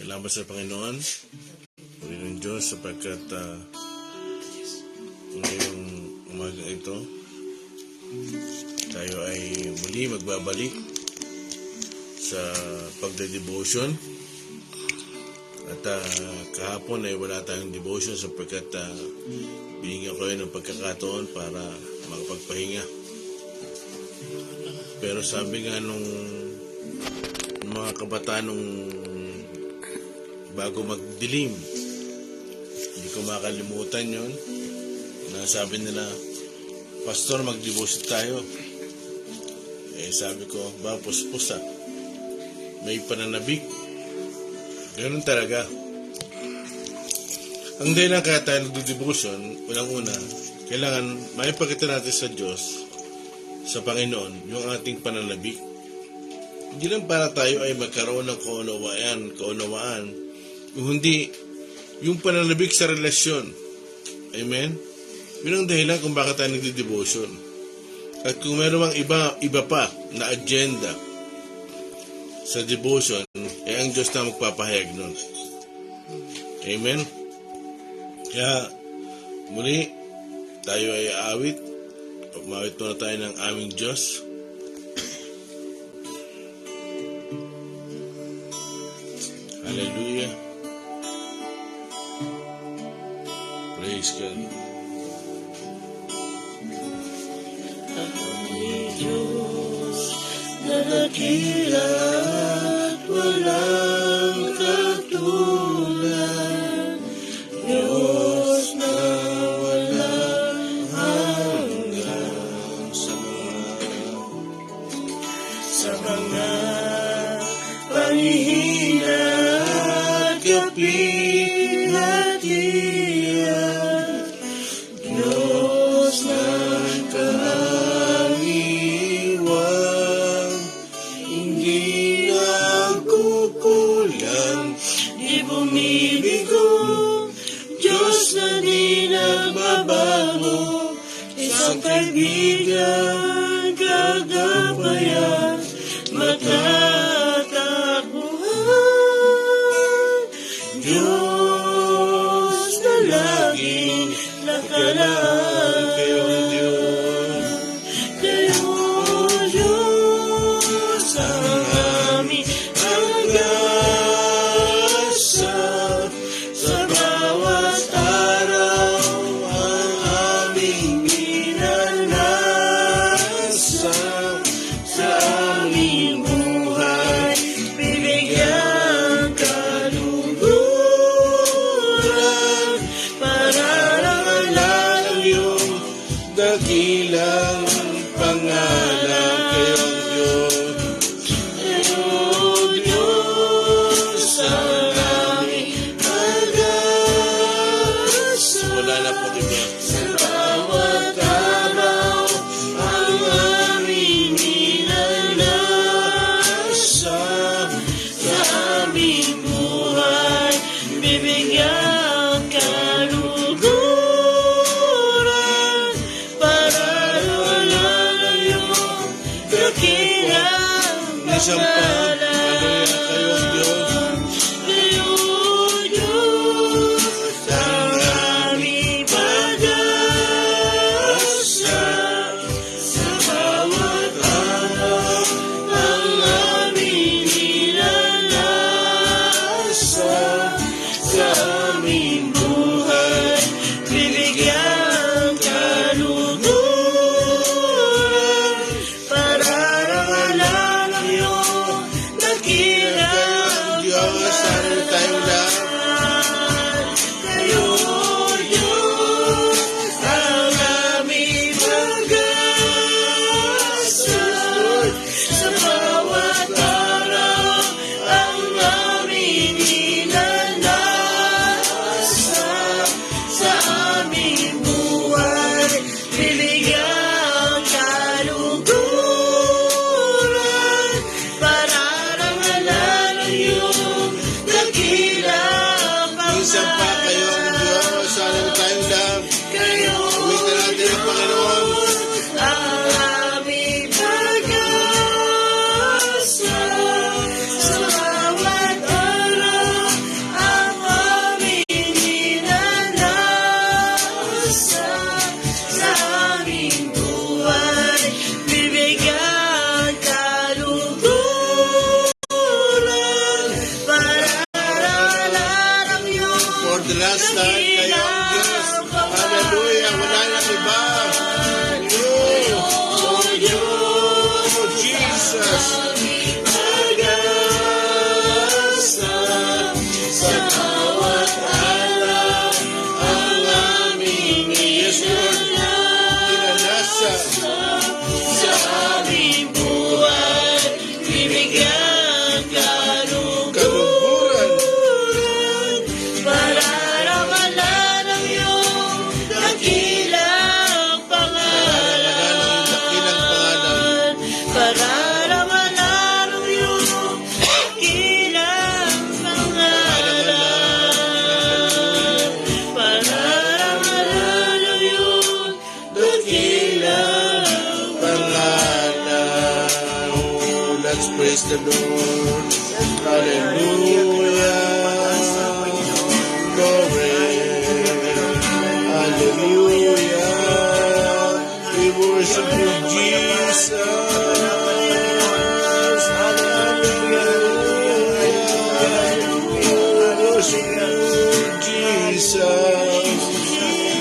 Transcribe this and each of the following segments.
Salamat sa Panginoon Diyos sapagkat ngayong umaga ito tayo ay muli magbabalik sa pagde-devotion at kahapon ay wala tayong devotion sapagkat binigyan ko ng pagkakataon para makapagpahinga. Pero sabi nga nung mga kabataan nung bago magdilim, hindi ko makalimutan yon na sabi nila, Pastor, mag-devotion tayo. Sabi ko, ba, puspusa, may pananabik. Ganun talaga. Ang dahilan kaya tayo nag-devotion, unang-una, kailangan maipakita natin sa Diyos, sa Panginoon, yung ating pananabik. Hindi lang para tayo ay magkaroon ng kaunawaan, kundi yung pananabik sa relasyon. Amen? Yun ang dahilan kung bakit tayo nagdi-devotion. At kung meron iba pa na agenda sa devotion, ang Diyos na magpapahayag nun. Amen? Kaya, muli, tayo ay aawit. Pagmawit muna tayo ng aming Diyos. Hallelujah. Praise God. Aming Diyos na dakila at walang katulad, Diyos na walang hanggan sa mga panghihina at kapihatian, Diyos ng kaaliwan, hindi nagkukulang, di bumibigo, Diyos na di nagbabago, isang kaibigan, kagabayan, matatakbuhan, Diyos na laging nakalaan. Kayo ang Diyos. Kayo, Diyos, ang aming pag-asa. Sa bawat araw, ang aming minanasa. Sa aming buhay, bibigyan kaluguran. Pararangalan iyong Dakilang pangalan, kayong Diyos. Kayo, Diyos, ang aming pag-asa. Wala na po iba. Sa bawat araw, ang aming minanasa. Sa aming buhay, bibigyan kaluguran. Pararangalan iyong dakilang Isang pa, pangalan. kayong Diyos. Kayo, Diyos, ang aming pag-asa. Sa bawat araw, ang aming nilalasa. Sa aming buhay, bibigyan kaluguran. Pararangalan ang iyong Lastahan kayo ang Diyos. Hallelujah. Wala nang iba. Oh, Jesus. Pag-asa sa bawat araw ang aming Yes, Lord. Tinanasa. sa aming buhay. Bibigyan Kaluguran. Pararamalan ang iyong dakilang pangalan. Dakilang pangalan. Pararamalan ang iyong dakilang pangalan. Pararamalan ang iyong dakilang Pangalan. Oh, let's praise the Lord. Hallelujah. Glory. Hallelujah. We worship you, Jesus. Hallelujah. We worship you, Jesus.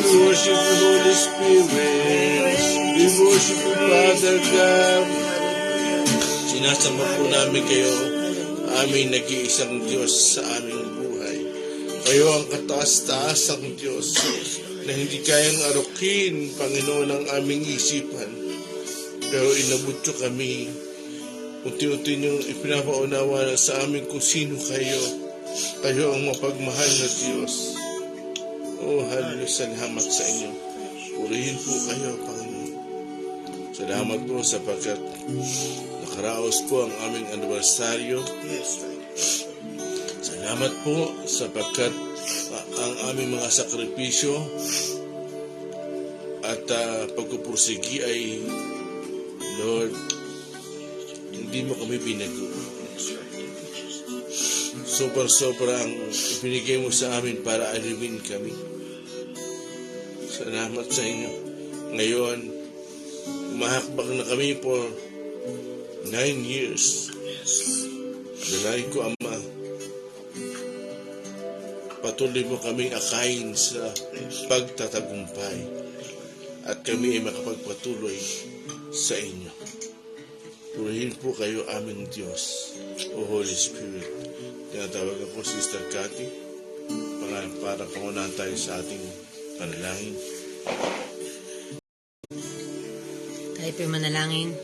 We worship you, Holy Spirit. We worship you, Father God. Sinasamba po namin kayo, aming nag-iisang Diyos sa aming buhay. Kayo ang kataas-taasang Diyos na hindi kayang arukin, Panginoon, ang aming isipan. Pero inabot nyo kami, unti-unti nyo ipinapaunawa sa amin kung sino kayo. Kayo ang mapagmahal na Diyos. Oh, hallelujah, salamat sa inyo. Purihin po kayo, Panginoon. Salamat po sapagkat nakaraos po ang aming anibersaryo. Salamat po sapagkat ang aming mga sakripisyo at pagpupursigi ay, Lord, hindi mo kami binago. Sobra-sobra ang ibinigay mo sa amin para aliwin kami. Salamat sa inyo. Ngayon, mahakbak na kami for 9 years. Dalangin ko, Ama, patuloy mo kaming akayin sa pagtatagumpay at kami ay makapagpatuloy sa inyo. Purihin po kayo aming Diyos, O Holy Spirit. Tinatawag ako Sister Cathy para pangunahan tayo sa ating panalangin. Tayo po manalangin.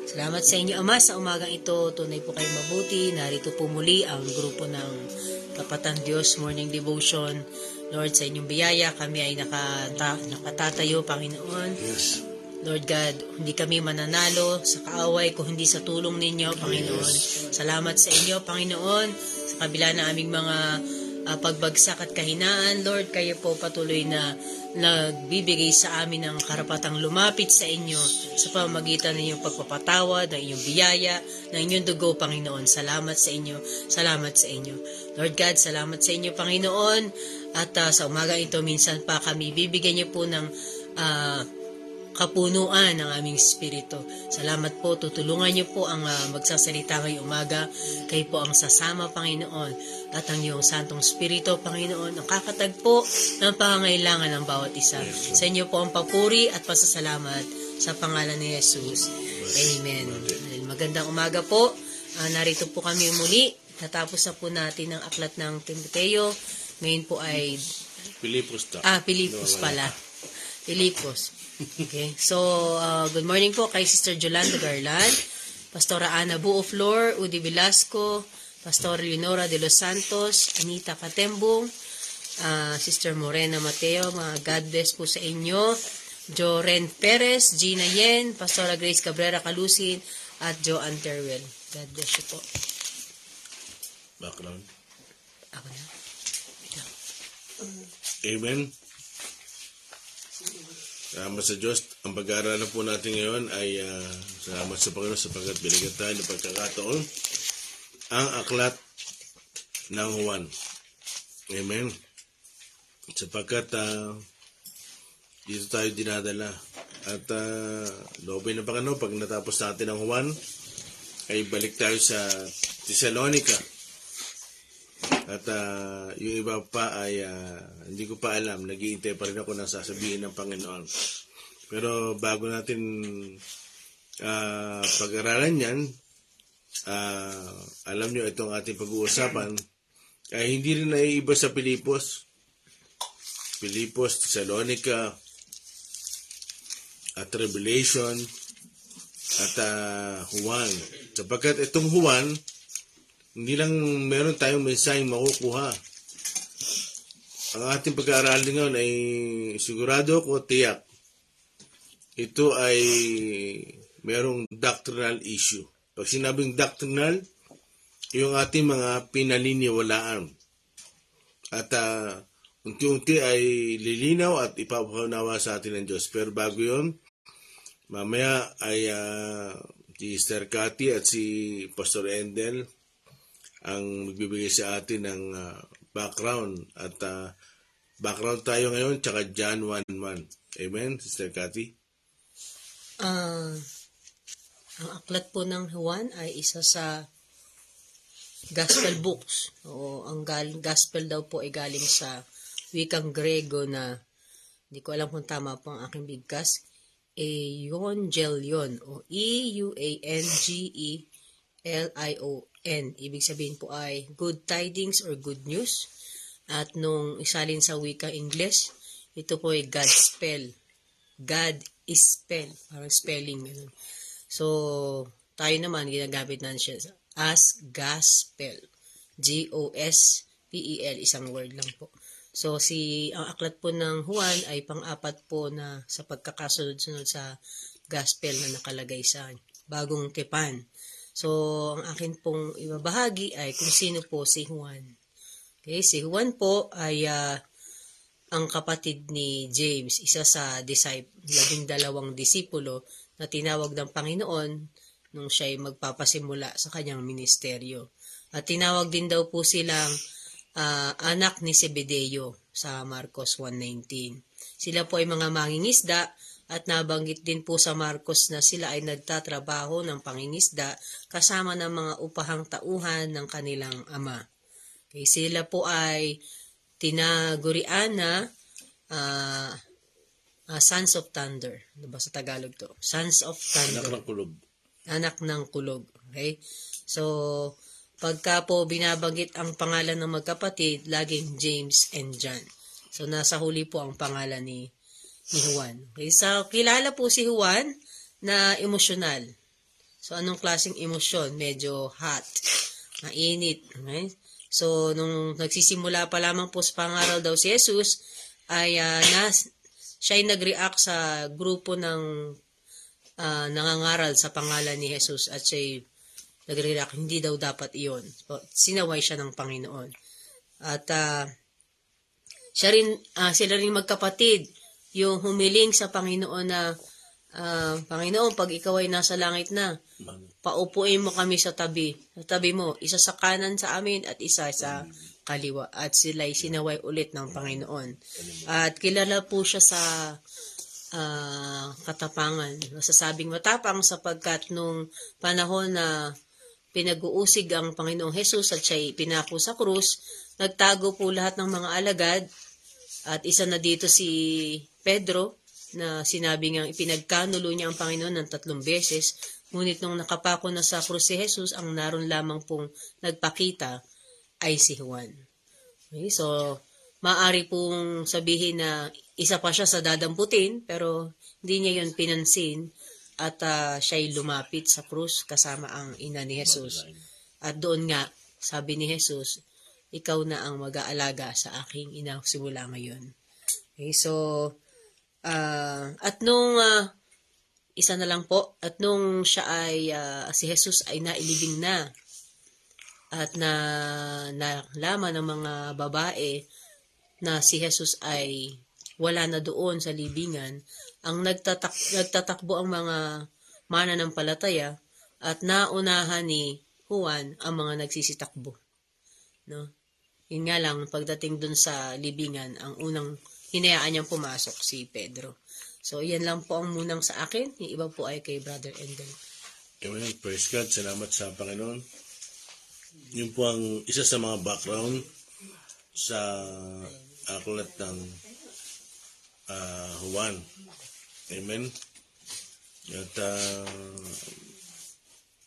Salamat sa inyo, Ama, sa umagang ito. Tunay po kayo mabuti. Narito po muli ang grupo ng Tapatan Diyos Morning Devotion. Lord, sa inyong biyaya, kami ay nakatatayo, Panginoon. Yes. Lord God, hindi kami mananalo sa kaaway kung hindi sa tulong ninyo, Panginoon. Salamat sa inyo, Panginoon, sa kabila ng aming mga pagbagsak at kahinaan. Lord, kayo po patuloy na nagbibigay sa amin ng karapatang lumapit sa inyo sa pamamagitan ng inyong pagpapatawad, ng inyong biyaya, ng inyong dugo, Panginoon. Salamat sa inyo. Salamat sa inyo. Lord God, salamat sa inyo, Panginoon. At sa umaga ito, minsan pa kami bibigyan niyo po ng kapunuan ng aming espiritu. Salamat po, tutulungan niyo po ang magsasalita ngayong umaga. Kayo po ang sasama, Panginoon, at ang iyong Santong Espiritu, Panginoon, ang kakatagpo ng pangangailangan ng bawat isa. Sa inyo po ang papuri at pasasalamat sa pangalan ni Jesus. Amen. Magandang umaga po. Narito po kami muli. Tatapos na po natin ang aklat ng Timoteo. Ngayon po ay Pilipos pala. Pilipos. Okay. So, good morning po kay Sister Yolanda Garland, Pastora Ana Buoflor, Udi Velasco, Pastor Leonora de los Santos, Anita Katembong, Sister Morena Mateo, mga God bless po sa inyo, Joren Perez, Gina Yen, Pastora Grace Cabrera Calusin, at Joanne Terwell. God bless you po. Background. Ako na. Amen. Salamat sa Diyos. Ang pag-aaralan po natin ngayon ay salamat sa Panginoon sapagkat binigyan tayo ng pagkakataon ang aklat ng Juan. Amen. Sapagkat dito tayo dinadala. At loobin ng Panginoon, pag natapos natin ang Juan, ay balik tayo sa Thessalonica. At yung iba pa ay hindi ko pa alam. Nag-iintay pa rin ako ng sasabihin ng Panginoon. Pero bago natin pag-aralan yan, alam nyo itong ating pag-uusapan ay hindi rin naiiba sa Pilipos, Thessalonica, at Revelation, at Juan. Sapagkat itong Juan, hindi lang meron tayong mensaheng makukuha. Ang ating pag-aaralin ngayon ay sigurado ko tiyak. Ito ay merong doctrinal issue. Pag sinabing doctrinal, yung ating mga pinaniniwalaan. At unti-unti ay lilinaw at ipapaunawa sa atin ng Diyos. Pero bago yun, mamaya ay si Sister Cathy at si Pastor Endel ang magbibigay sa atin ng background. At background tayo ngayon, tsaka John 1:1. Amen, Sister Cathy? Ang aklat po ng Juan ay isa sa gospel books. O ang gospel daw po ay galing sa wikang Grego na hindi ko alam kung tama po ang aking bigkas. Evangelion o Eungelion. Ibig sabihin po ay good tidings or good news. At nung isalin sa wikang English, ito po ay Godspell. God is spell. Parang spelling. Ganun. So, tayo naman, ginagamit natin siya as gospel. G-O-S-P-E-L, isang word lang po. So, ang aklat po ng Juan ay pang-apat po na sa pagkakasunod-sunod sa gospel na nakalagay sa bagong tipan. So, ang akin pong ibabahagi ay kung sino po si Juan. Okay, si Juan po ay ang kapatid ni James, isa sa 12 disipulo na tinawag ng Panginoon nung siya'y magpapasimula sa kanyang ministeryo. At tinawag din daw po silang anak ni Zebedeo sa Marcos 1:19. Sila po ay mga mangingisda at nabanggit din po sa Marcos na sila ay nagtatrabaho ng pangingisda kasama ng mga upahang tauhan ng kanilang ama. Okay, sila po ay tinagurian na Sons of Thunder. Ano ba sa Tagalog to? Sons of Thunder. Anak ng kulog. Anak ng kulog. Okay? So, pagka po binabanggit ang pangalan ng magkapatid, laging James and John. So, nasa huli po ang pangalan ni Juan. Okay? So, kilala po si Juan na emosyonal. So, anong klaseng emosyon? Medyo hot. Mainit. Okay? So, nung nagsisimula pa lamang po sa pangaral daw si Jesus, ay siya ay nag-react sa grupo ng nangangaral sa pangalan ni Jesus at siya nag-react, hindi daw dapat iyon. So, sinaway siya ng Panginoon. At sila rin magkapatid, yung humiling sa Panginoon na, Panginoon, pag ikaw ay nasa langit na, paupuin mo kami sa tabi mo, isa sa kanan sa amin at isa sa kaliwa. At sila'y sinaway ulit ng Panginoon. At kilala po siya sa katapangan. Masasabing matapang sapagkat nung panahon na pinag-uusig ang Panginoong Jesus at siya'y pinako sa krus, nagtago po lahat ng mga alagad. At isa na dito si Pedro na sinabi niyang ipinagkanulo niya ang Panginoon ng 3 beses. Ngunit nung nakapako na sa krus si Jesus, ang naroon lamang pong nagpakita ay si Juan. Okay, so, maaari pong sabihin na isa pa siya sa dadamputin, pero hindi niya yun pinansin at siya'y lumapit sa krus kasama ang ina ni Jesus. At doon nga, sabi ni Jesus, ikaw na ang mag-aalaga sa aking ina simula ngayon. Okay, so, at nung isa na lang po, at nung siya ay, si Jesus ay nailibing na, at nalaman ng mga babae na si Jesus ay wala na doon sa libingan, ang nagtatakbo ang mga mananampalataya at naunahan ni Juan ang mga nagsisitakbo. No? Yun nga lang, pagdating dun sa libingan, ang unang hinayaan niyang pumasok si Pedro. So, yan lang po ang munang sa akin. Yung iba po ay kay Brother Endel. Amen. Praise God. Salamat sa Panginoon. Yun po ang isa sa mga background sa aklat ng Juan. Amen. At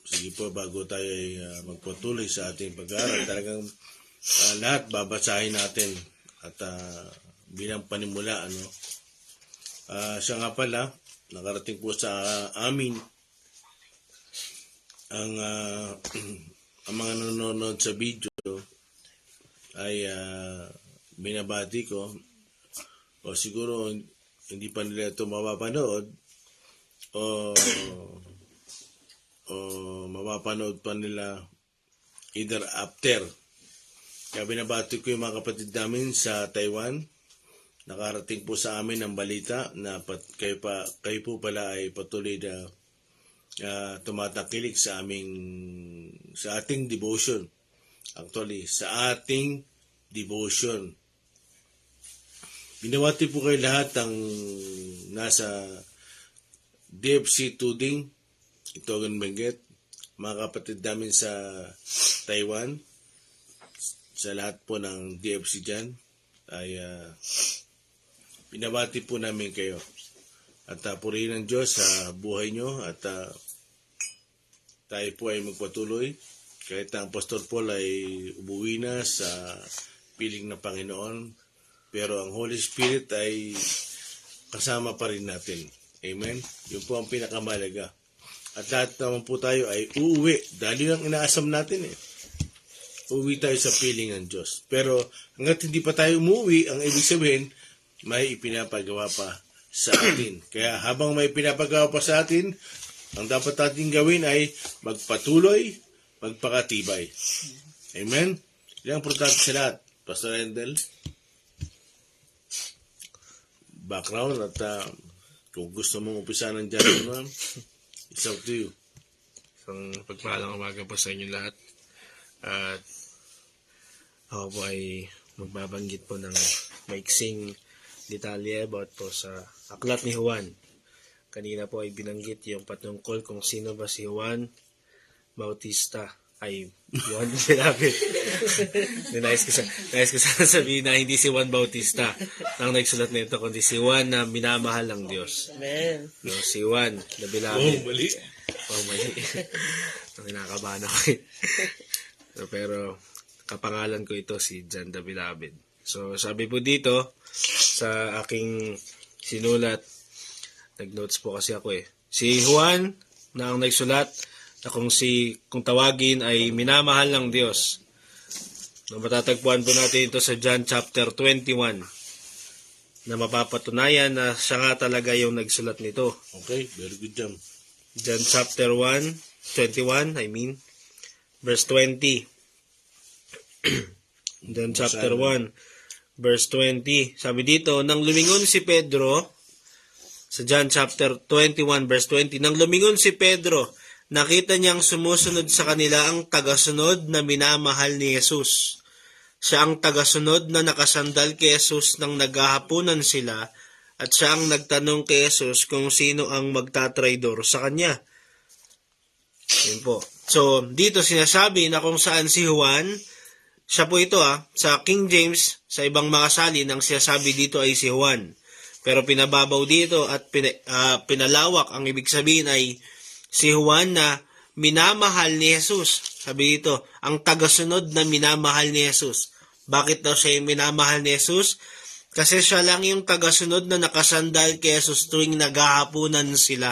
sige po, bago tayo ay magpatuloy sa ating pag-aaral, talagang lahat babasahin natin at bilang panimula, siya nga pala, nakarating po sa amin ang mga nanonood sa video ay binabati ko, o siguro hindi pa nila ito mapapanood o mapapanood pa nila either after. Kaya binabati ko yung mga kapatid namin sa Taiwan. Nakarating po sa amin ang balita na kayo po pala ay patuloy na tumatakilik sa ating devotion. Actually, sa ating devotion. Binawati po kayo lahat ang nasa DFC Tuding, Itogan Benguet, mga kapatid namin sa Taiwan, sa lahat po ng DFC dyan, ay binabati po namin kayo. At purihin ng Diyos sa buhay nyo at tayo po ay magpatuloy. Kahit ang Pastor Paul ay umuwi na sa piling ng Panginoon, pero ang Holy Spirit ay kasama pa rin natin. Amen? Yun po ang pinakamalaga. At lahat naman po tayo ay uuwi. Dahil yun ang inaasam natin Uuwi tayo sa piling ng Diyos. Pero hanggat hindi pa tayo umuwi, ang ibig sabihin, may ipinapagawa pa sa atin. Kaya habang may pinapagawa pa sa atin, ang dapat natin gawin ay magpatuloy, magpakatibay. Amen? Yan ang importante sa lahat. Pastor Rendel, background at kung gusto mong umpisa ng dyan, it's up to you. Isang pagpahalang umaga po sa inyo lahat. At ako po ay magbabanggit po ng maiksing detalye about po sa aklat ni Juan. Kanina po ay binanggit yung patungkol kung sino ba si Juan Bautista. Ay, Juan Bilabid. Nais ko sana sabihin na hindi si Juan Bautista ang nagsulat nito, kundi si Juan na minamahal ng Diyos. Amen. No, si Juan na Bilabid. Mali. Mali. Kinakabahan ako pero kapangalan ko ito si John the Beloved. So, sabi po dito, sa aking sinulat, nag-notes po kasi ako Si Juan na ang nagsulat na kung tawagin ay minamahal ng Diyos. Matatagpuan po natin ito sa John chapter 21 na mapapatunayan na siya nga talaga yung nagsulat nito. Okay, very good job. John chapter 21, verse 20. John chapter 1, verse 20. Sabi dito, nang lumingon si Pedro, sa John chapter 21, verse 20, nang lumingon si Pedro, nakita niyang sumusunod sa kanila ang tagasunod na minamahal ni Jesus. Siya ang tagasunod na nakasandal kay Jesus nang naghahapunan sila, at siya ang nagtanong kay Jesus kung sino ang magtatraidor sa kanya. Yun po. So, dito sinasabi na kung saan si Juan, siya po ito sa King James, sa ibang mga salin, ang sinasabi dito ay si Juan. Pero pinababaw dito at pinalawak, ang ibig sabihin ay si Juan na minamahal ni Jesus. Sabi dito, ang tagasunod na minamahal ni Jesus. Bakit daw siya yung minamahal ni Jesus? Kasi siya lang yung tagasunod na nakasandal kay Jesus tuwing naghahapunan sila.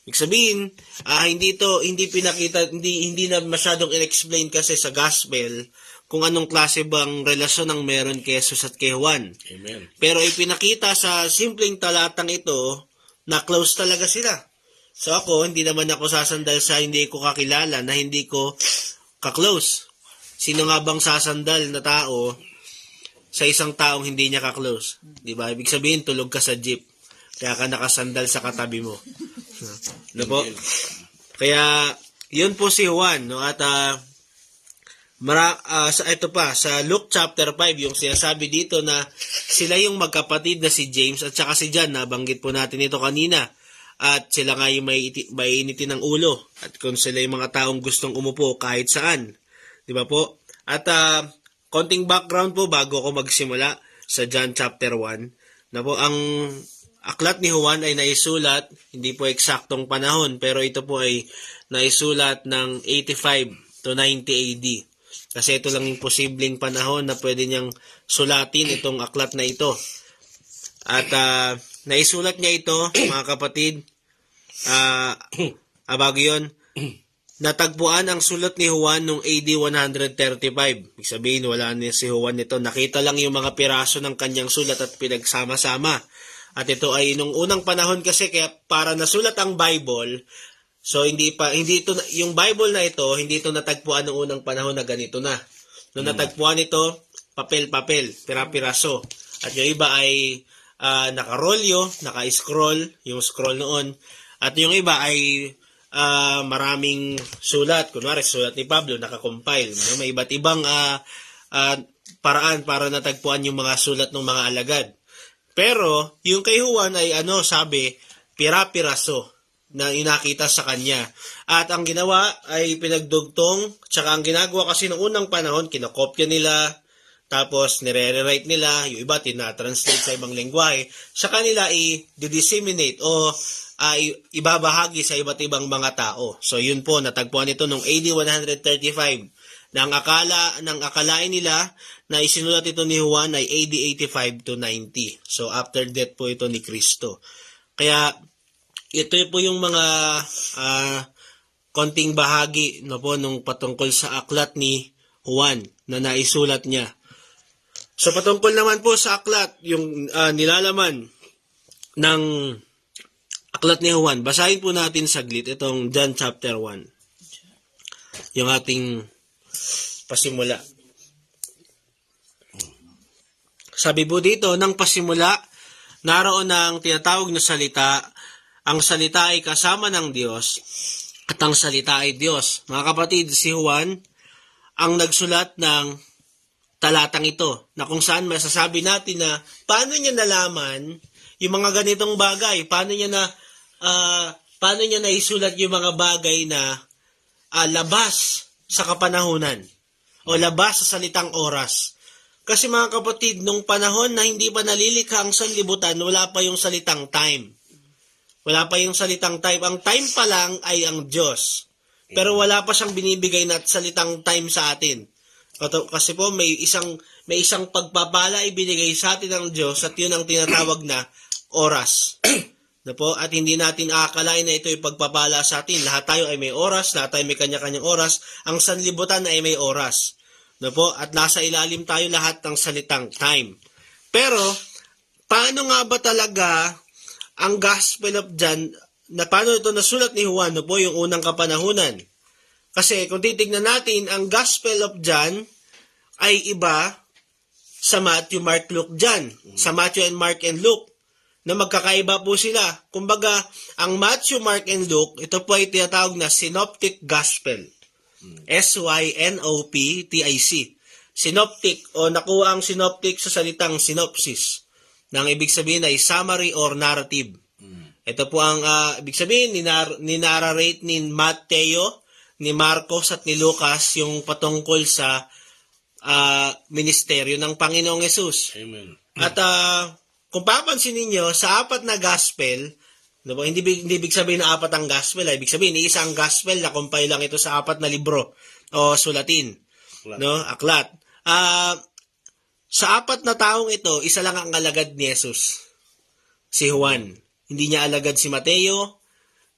Ibig sabihin, hindi pinakita, hindi na masyadong in-explain kasi sa gospel kung anong klase bang relasyon ang meron kay Jesus at kay Juan. Amen. Pero ipinakita sa simpleng talatang ito na close talaga sila. So ako, hindi naman ako sasandal sa hindi ko kakilala, na hindi ko ka-close. Sino nga bang sasandal na tao sa isang taong hindi niya ka-close? Diba? Ibig sabihin, tulog ka sa jeep. Kaya ka nakasandal sa katabi mo. Ano po? Kaya, yun po si Juan. No? At ito pa, sa Luke chapter 5, yung sinasabi dito na sila yung magkapatid na si James at saka si John. Nabanggit po natin ito kanina. At sila nga yung may initin ng ulo. At kung sila yung mga taong gustong umupo kahit saan. Di ba po? At konting background po bago ako magsimula sa John chapter 1. Na po, ang aklat ni Juan ay naisulat, hindi po eksaktong panahon, pero ito po ay naisulat ng 85 to 90 AD. Kasi ito lang yung posibleng panahon na pwede niyang sulatin itong aklat na ito. At naisulat niya ito, mga kapatid, bago yun, natagpuan ang sulat ni Juan noong AD 135. Ibig sabihin, wala na si Juan nito. Nakita lang yung mga piraso ng kanyang sulat at pinagsama-sama. At ito ay nung unang panahon kasi, kaya para nasulat ang Bible, so hindi ito, yung Bible na ito, hindi ito natagpuan noong unang panahon na ganito na. Nung natagpuan ito, papel-papel, pira-piraso. At yung iba ay nakarolyo, naka-scroll, yung scroll noon. At yung iba ay maraming sulat. Kunwari, sulat ni Pablo, naka-compile. No? May iba't ibang paraan para natagpuan yung mga sulat ng mga alagad. Pero, yung kay Juan ay sabi, pira-piraso na inakita sa kanya. At ang ginawa ay pinagdugtong, tsaka ang ginagawa kasi noong unang panahon, kinokopya nila, tapos nire-rewrite nila, yung iba tinatranslate sa ibang lengguwahe, sa kanila i-disseminate o ibabahagi sa iba't ibang mga tao. So yun po, natagpuan ito noong AD 135 na ang akalain nila na isinulat ito ni Juan ay AD 85 to 90. So after death po ito ni Kristo. Kaya ito po yung mga konting bahagi po nung patungkol sa aklat ni Juan na naisulat niya. So patungkol naman po sa aklat, yung nilalaman ng aklat ni Juan, basahin po natin saglit itong John chapter 1. Yung ating pasimula. Sabi po dito, nang pasimula, naroon ang tinatawag na salita. Ang salita ay kasama ng Diyos at ang salita ay Diyos. Mga kapatid, si Juan ang nagsulat ng talatang ito na kung saan masasabi natin na paano niya nalaman yung mga ganitong bagay, paano niya naisulat yung mga bagay na labas sa kapanahunan o labas sa salitang oras. Kasi mga kapatid, nung panahon na hindi pa nalilikha ang sanlibutan, wala pa yung salitang time. Wala pa yung salitang time. Ang time pa lang ay ang Diyos. Pero wala pa siyang binibigay na salitang time sa atin. Kasi po may isang pagpapala ibinigay sa atin ng Diyos at yun ang tinatawag na oras. At hindi natin aakalain na ito ay pagpapala sa atin. Lahat tayo ay may oras, lahat tayo may kanya-kanyang oras. Ang sanlibutan ay may oras. At nasa ilalim tayo lahat ng salitang time. Pero, paano nga ba talaga ang Gospel of John, na paano ito nasulat ni Juan, yung unang kapanahunan? Kasi kung titignan natin, ang Gospel of John ay iba sa Matthew, Mark, Luke, John. Sa Matthew and Mark and Luke, na magkakaiba po sila. Kumbaga, ang Matthew, Mark, and Luke, ito po ay tinatawag na Synoptic Gospel. Synoptic. Synoptic, o nakuha ang synoptic sa salitang synopsis. Nang ibig sabihin ay summary or narrative. Ito po ang ibig sabihin, ninarrate ni Mateo, ni Marcos at ni Lucas yung patungkol sa ministeryo ng Panginoong Yesus. Amen. At kung papansin ninyo, sa apat na gospel, hindi ibig sabihin na apat ang gospel, ibig sabihin isang gospel na compile lang ito sa apat na libro o sulatin, aklat. Sa apat na taong ito, isa lang ang alagad ni Jesus, si Juan. Hindi niya alagad si Mateo,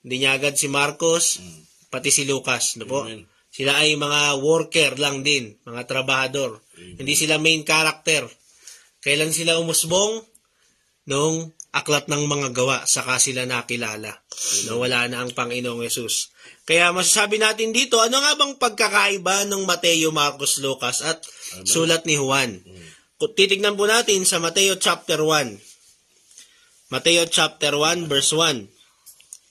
hindi niya agad si Marcos, pati si Lucas, Amen. Sila ay mga worker lang din, mga trabahador. Hindi sila main character. Kailan sila umusbong? Nung aklat ng mga gawa, saka sila nakilala. Wala na ang Panginoong Yesus. Kaya masasabi natin dito, ano nga bang pagkakaiba ng Mateo, Marcos, Lucas at sulat ni Juan? Titignan po natin sa Mateo chapter 1. Mateo chapter 1 verse 1.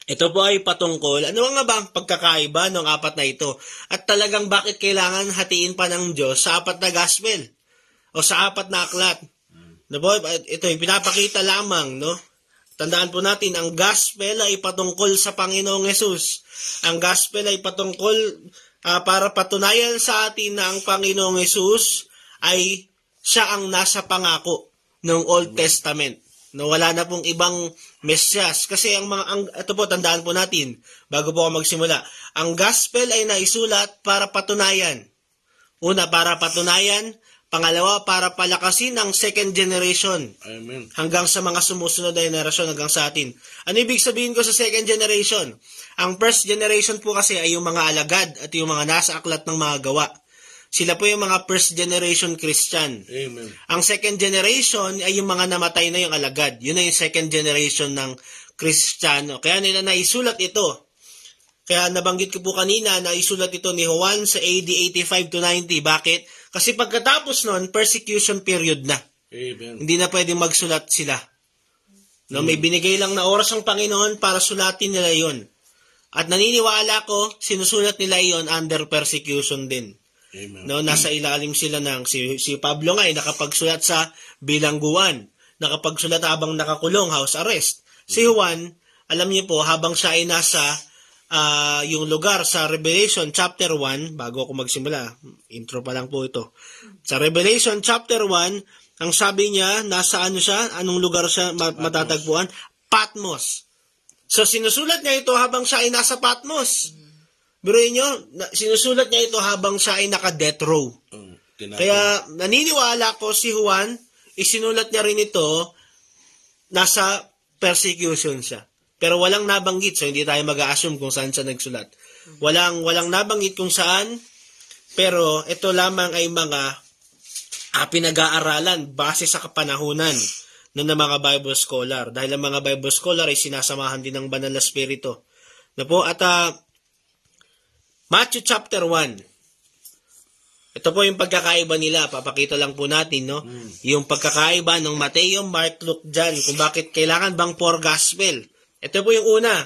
Ito po ay patungkol, ano nga ba ang pagkakaiba ng apat na ito? At talagang bakit kailangan hatiin pa ng Diyos sa apat na gospel? O sa apat na aklat? Ito yung pinapakita lamang, Tandaan po natin, ang gospel ay patungkol sa Panginoong Yesus. Ang gospel ay patungkol para patunayan sa atin na ang Panginoong Yesus ay siya ang nasa pangako ng Old Testament. No, wala na pong ibang Mesyas. Kasi ito po, tandaan po natin, bago po ako magsimula, ang gospel ay naisulat para patunayan. Una, para patunayan. Pangalawa, para palakasin ang second generation. Amen. Hanggang sa mga sumusunod na generasyon hanggang sa atin. Ano ibig sabihin ko sa second generation? Ang first generation po kasi ay yung mga alagad at yung mga nasa aklat ng mga gawa. Sila po yung mga first generation Christian. Amen. Ang second generation ay yung mga namatay na yung alagad. Yun na yung second generation ng Kristiyano. Kaya nila naisulat ito. Kaya nabanggit ko po kanina, naisulat ito ni Juan sa AD 85 to 90. Bakit? Kasi pagkatapos nun, persecution period na. Amen. Hindi na pwedeng magsulat sila. No, may binigay lang na oras ang Panginoon para sulatin nila yon. At naniniwala ko, sinusulat nila yon under persecution din. Amen. No, nasa ilalim sila ng si Pablo nga ay nakapagsulat sa bilangguan, nakapagsulat habang nakakulong, house arrest. Si Juan, alam niyo po, habang siya ay nasa yung lugar sa Revelation chapter 1, bago ako magsimula, intro pa lang po ito. Sa Revelation chapter 1, ang sabi niya, nasa anong lugar siya matatagpuan? Patmos. So sinusulat niya ito habang siya ay nasa Patmos. Biruin nyo, sinusulat niya ito habang siya ay naka-death row. Kaya naniniwala ko si Juan, isinulat niya rin ito, nasa persecution siya. Pero walang nabanggit, so hindi tayo mag-a-assume kung saan siya nagsulat. Walang nabanggit kung saan, pero ito lamang ay mga pinag-aaralan base sa kapanahunan ng mga Bible scholar. Dahil ang mga Bible scholar ay sinasamahan din ng Banal na Espiritu. Na po, at Matthew chapter 1. Ito po yung pagkakaiba nila. Papakita lang po natin, no? Yung pagkakaiba ng Mateo, Mark, Luke, John. Kung bakit kailangan bang 4 gospel. Ito po yung una.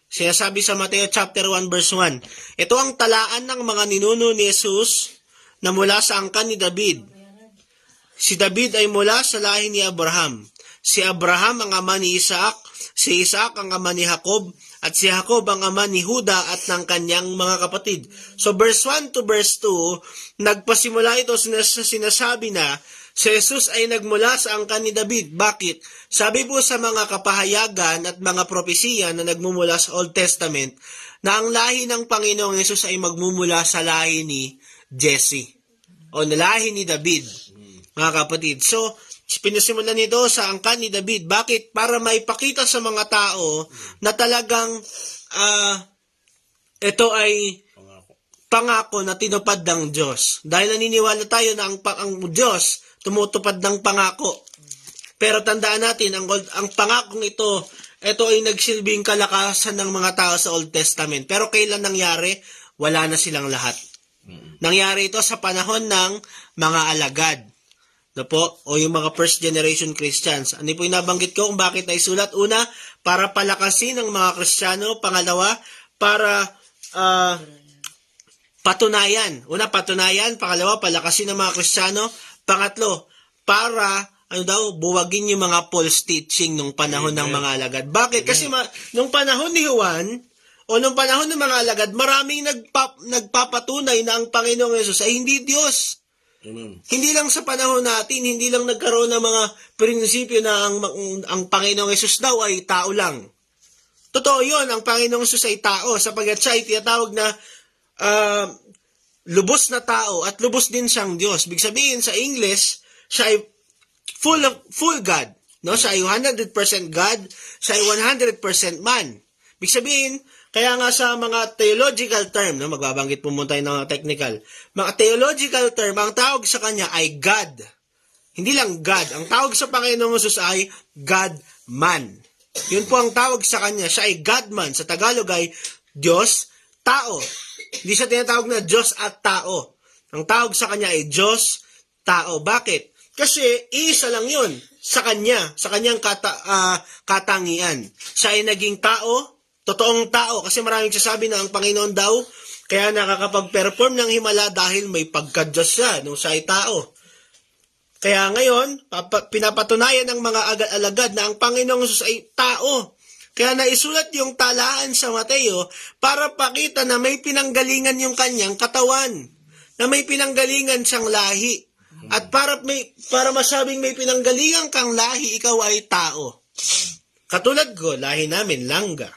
Sinasabi sa Mateo chapter 1 verse 1. Ito ang talaan ng mga ninuno ni Jesus na mula sa angkan ni David. Si David ay mula sa lahi ni Abraham. Si Abraham ang ama ni Isaac. Si Isaac ang ama ni Jacob. At si Jacob ang ama ni Juda at ng kanyang mga kapatid. So verse 1 to verse 2, nagpasimula ito sinasabi na si Jesus ay nagmula sa angkan ni David. Bakit? Sabi po sa mga kapahayagan at mga propesiya na nagmumula sa Old Testament na ang lahi ng Panginoong Jesus ay magmumula sa lahi ni Jesse o na lahi ni David, mga kapatid. So, pinasimulan nito sa angkan ni David. Bakit? Para maipakita sa mga tao na talagang ito ay pangako na tinupad ng Diyos. Dahil naniniwala tayo na ang Diyos tumutupad ng pangako. Pero tandaan natin, ang pangakong ito ay nagsilbing kalakasan ng mga tao sa Old Testament. Pero kailan nangyari? Wala na silang lahat. Nangyari ito sa panahon ng mga alagad. Na po, o yung mga first generation Christians. Ano po yung nabanggit ko kung bakit naisulat? Una, para palakasin ng mga Kristiyano. Pangalawa, para patunayan. Una, patunayan. Pangalawa, palakasin ng mga Kristiyano. Pangatlo, para buwagin yung mga false teaching nung panahon ng mga alagad. Bakit? Kasi nung panahon ni Juan, o nung panahon ng mga alagad, maraming nagpapatunay na ang Panginoong Yesus ay hindi Diyos. Amen. Hindi lang sa panahon natin, hindi lang nagkaroon ng mga prinsipyo na ang Panginoong Yesus daw ay tao lang. Totoo yun, ang Panginoong Yesus ay tao, sapagkat siya ay tinatawag na lubos na tao at lubos din siyang Diyos. Ibig sabihin sa English, siya ay full God. No? Siya ay 100% God, siya ay 100% man. Ibig sabihin, kaya nga sa mga theological term, no, magbabanggit po muna tayo ng technical, mga theological term, ang tawag sa kanya ay God. Hindi lang God. Ang tawag sa Panginoong Yesus ay God-man. Yun po ang tawag sa kanya. Siya ay God-man. Sa Tagalog ay Diyos, tao. Hindi siya tinatawag na Diyos at tao. Ang tawag sa kanya ay Diyos, tao. Bakit? Kasi iisa lang yun sa kanya, sa kanyang katangian. Siya ay naging tao, totoong tao, kasi maraming sasabi na ang Panginoon daw, kaya nakakapag-perform ng himala dahil may pagka-Diyos siya nung siya ay tao. Kaya ngayon, pinapatunayan ng mga alagad na ang Panginoong Jesus ay tao. Kaya naisulat yung talaan sa Mateo para pakita na may pinanggalingan yung kanyang katawan, na may pinanggalingan siyang lahi. At para masabing may pinanggalingan kang lahi, ikaw ay tao. Katulad ko, lahi namin, Langga.